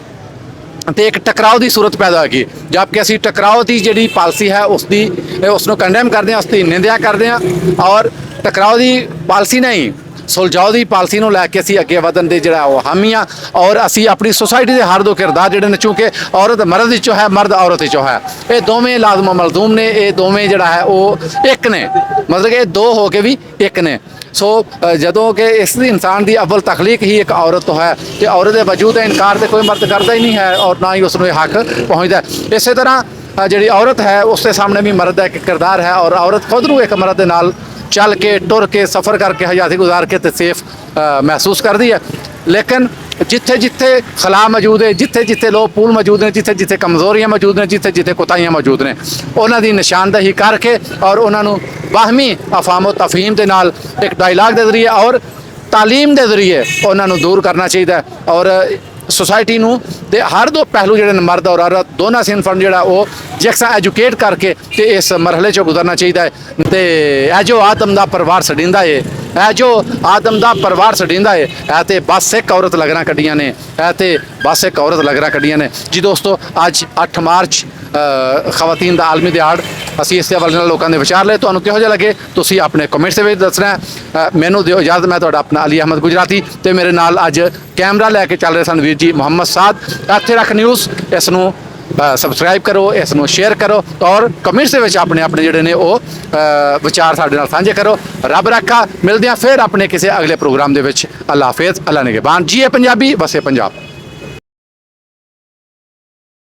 ਤੇ ਇੱਕ ਟਕਰਾਓ ਦੀ ਸੂਰਤ ਪੈਦਾ ਹੋਏਗੀ। ਜਦਕਿ ਅਸੀਂ ਟਕਰਾਓ ਦੀ ਜਿਹੜੀ ਪਾਲਿਸੀ ਹੈ ਉਸ ਨੂੰ ਕੰਡੈਮ ਕਰਦੇ ਹਾਂ, ਉਸ ਦੀ ਨਿੰਦਿਆ ਕਰਦੇ ਹਾਂ ਔਰ ਟਕਰਾਓ ਦੀ ਪਾਲਿਸੀ ਨਹੀਂ ਸੁਲਝਾਓ ਦੀ ਪਾਲਿਸੀ ਨੂੰ ਲੈ ਕੇ ਅਸੀਂ ਅੱਗੇ ਵਧਣ ਦੇ ਜਿਹੜਾ ਉਹ ਹਾਮੀਆਂ ਔਰ ਅਸੀਂ ਆਪਣੀ ਸੁਸਾਇਟੀ ਦੇ ਹਰ ਦੋ ਕਿਰਦਾਰ ਜਿਹੜੇ ਨੇ, ਚੂੰਕਿ ਔਰਤ ਮਰਦ ਵਿੱਚੋਂ ਹੈ, ਮਰਦ ਔਰਤ ਵਿੱਚੋਂ ਹੈ, ਇਹ ਦੋਵੇਂ ਲਾਜ਼ਮ ਮਲਜ਼ੂਮ ਨੇ, ਇਹ ਦੋਵੇਂ ਜਿਹੜਾ ਹੈ ਉਹ ਇੱਕ ਨੇ, ਮਤਲਬ ਕਿ ਦੋ ਹੋ ਕੇ ਵੀ ਇੱਕ ਨੇ। ਸੋ ਜਦੋਂ ਕਿ ਇਸ ਇਨਸਾਨ ਦੀ ਅਵਲ ਤਖਲੀਕ ਹੀ ਇੱਕ ਔਰਤ ਤੋਂ ਹੈ ਤੇ ਔਰਤ ਦੇ ਵਜੂਦ ਦਾ ਇਨਕਾਰ ਤੇ ਕੋਈ ਮਰਦ ਕਰਦਾ ਹੀ ਨਹੀਂ ਹੈ ਔਰ ਨਾ ਹੀ ਉਸ ਨੂੰ ਇਹ ਹੱਕ ਪਹੁੰਚਦਾ। ਇਸੇ ਤਰ੍ਹਾਂ ਜਿਹੜੀ ਔਰਤ ਹੈ ਉਸ ਦੇ ਸਾਹਮਣੇ ਵੀ ਮਰਦ ਦਾ ਇੱਕ ਕਿਰਦਾਰ ਹੈ ਔਰ ਔਰਤ ਖੁਦ ਨੂੰ ਇੱਕ ਮਰਦ ਦੇ ਨਾਲ ਚੱਲ ਕੇ, ਟੁਰ ਕੇ, ਸਫ਼ਰ ਕਰਕੇ, ਹਯਾਤੀ ਗੁਜ਼ਾਰ ਕੇ ਤੇ ਸੇਫ ਮਹਿਸੂਸ ਕਰਦੀ ਹੈ। ਲੇਕਿਨ ਜਿੱਥੇ ਜਿੱਥੇ ਖਲਾ ਮੌਜੂਦ ਹੈ, ਜਿੱਥੇ ਜਿੱਥੇ ਲੋਹ ਪੂਲ ਮੌਜੂਦ ਨੇ, ਜਿੱਥੇ ਜਿੱਥੇ ਕਮਜ਼ੋਰੀਆਂ ਮੌਜੂਦ ਨੇ, ਜਿੱਥੇ ਜਿੱਥੇ ਕੋਤਾਹੀਆਂ ਮੌਜੂਦ ਨੇ, ਉਹਨਾਂ ਦੀ ਨਿਸ਼ਾਨਦੇਹੀ ਕਰਕੇ ਔਰ ਉਹਨਾਂ ਨੂੰ ਵਾਹਮੀ ਅਫਾਮ ਤਫਹੀਮ ਦੇ ਨਾਲ ਇੱਕ ਡਾਇਲਾਗ ਦੇ ਜ਼ਰੀਏ ਔਰ ਤਾਲੀਮ ਦੇ ਜ਼ਰੀਏ ਉਹਨਾਂ ਨੂੰ ਦੂਰ ਕਰਨਾ ਚਾਹੀਦਾ ਔਰ ਸੁਸਾਇਟੀ ਨੂੰ ਦੇ ਹਰ ਦੋ ਪਹਿਲੂ ਜਿਹੜੇ ਨੇ, ਮਰਦ ਔਰ ਔਰਤ ਦੋਨਾਂ ਸਿਨਫਾਂ ਜਿਹੜਾ ਉਹ ਯਕਸਾਂ ਐਜੂਕੇਟ ਕਰਕੇ ਤੇ ਇਸ ਮਰਹਲੇ 'ਚੋਂ ਗੁਜ਼ਰਨਾ ਚਾਹੀਦਾ ਹੈ। ਤੇ ਇਹ ਜੋ ਆਦਮ ਦਾ ਪਰਿਵਾਰ ਛੜੀਂਦਾ ਏ, ਇਹ ਜੋ ਆਦਮ ਦਾ ਪਰਿਵਾਰ ਛੜੀਂਦਾ ਏ, ਇਹ ਤੇ ਬਸ ਇੱਕ ਔਰਤ ਲਗਣਾ ਕੱਢੀਆਂ ਨੇ, ਇਹ ਤੇ ਬਸ ਇੱਕ ਔਰਤ ਲਗਣਾ ਕੱਢੀਆਂ ਨੇ। ਜੀ ਦੋਸਤੋ, ਅੱਜ 8 ਮਾਰਚ ਖਵਾਤੀਨ ਦਾ ਆਲਮੀ ਦਿਹਾੜ, ਅਸੀਂ ਇਸ ਦੇ ਹਵਾਲੇ ਨਾਲ ਲੋਕਾਂ ਦੇ ਵਿਚਾਰ ਲਏ। ਤੁਹਾਨੂੰ ਕਿਹੋ ਜਿਹਾ ਲੱਗੇ ਤੁਸੀਂ ਆਪਣੇ ਕਮੈਂਟਸ ਦੇ ਵਿੱਚ ਦੱਸਣਾ। ਮੈਨੂੰ ਦਿਓ ਇਜਾਜ਼ਤ, ਮੈਂ ਤੁਹਾਡਾ ਆਪਣਾ ਅਲੀ ਅਹਿਮਦ ਗੁਜਰਾਤੀ ਤੇ ਮੇਰੇ ਨਾਲ ਅੱਜ ਕੈਮਰਾ ਲੈ ਕੇ ਚੱਲ ਰਹੇ ਸਨ ਵੀਰ ਜੀ ਮੁਹੰਮਦ ਸਾਦ। ਇੱਥੇ ਰੱਖ ਨਿਊਜ਼, ਇਸ ਨੂੰ ਸਬਸਕ੍ਰਾਈਬ ਕਰੋ, ਇਸ ਨੂੰ ਸ਼ੇਅਰ ਕਰੋ ਔਰ ਕਮੈਂਟਸ ਦੇ ਵਿੱਚ ਆਪਣੇ ਆਪਣੇ ਜਿਹੜੇ ਨੇ ਉਹ ਵਿਚਾਰ ਸਾਡੇ ਨਾਲ ਸਾਂਝੇ ਕਰੋ। ਰੱਬ ਰਾਖਾ, ਮਿਲਦੇ ਹਾਂ ਫਿਰ ਆਪਣੇ ਕਿਸੇ ਅਗਲੇ ਪ੍ਰੋਗਰਾਮ ਦੇ ਵਿੱਚ। ਅੱਲਾ ਹਾਫਿਜ਼, ਅੱਲਾ ਨਿਗਹਿਬਾਨ। ਜੀਏ ਪੰਜਾਬੀ, ਵਸੇ ਪੰਜਾਬ।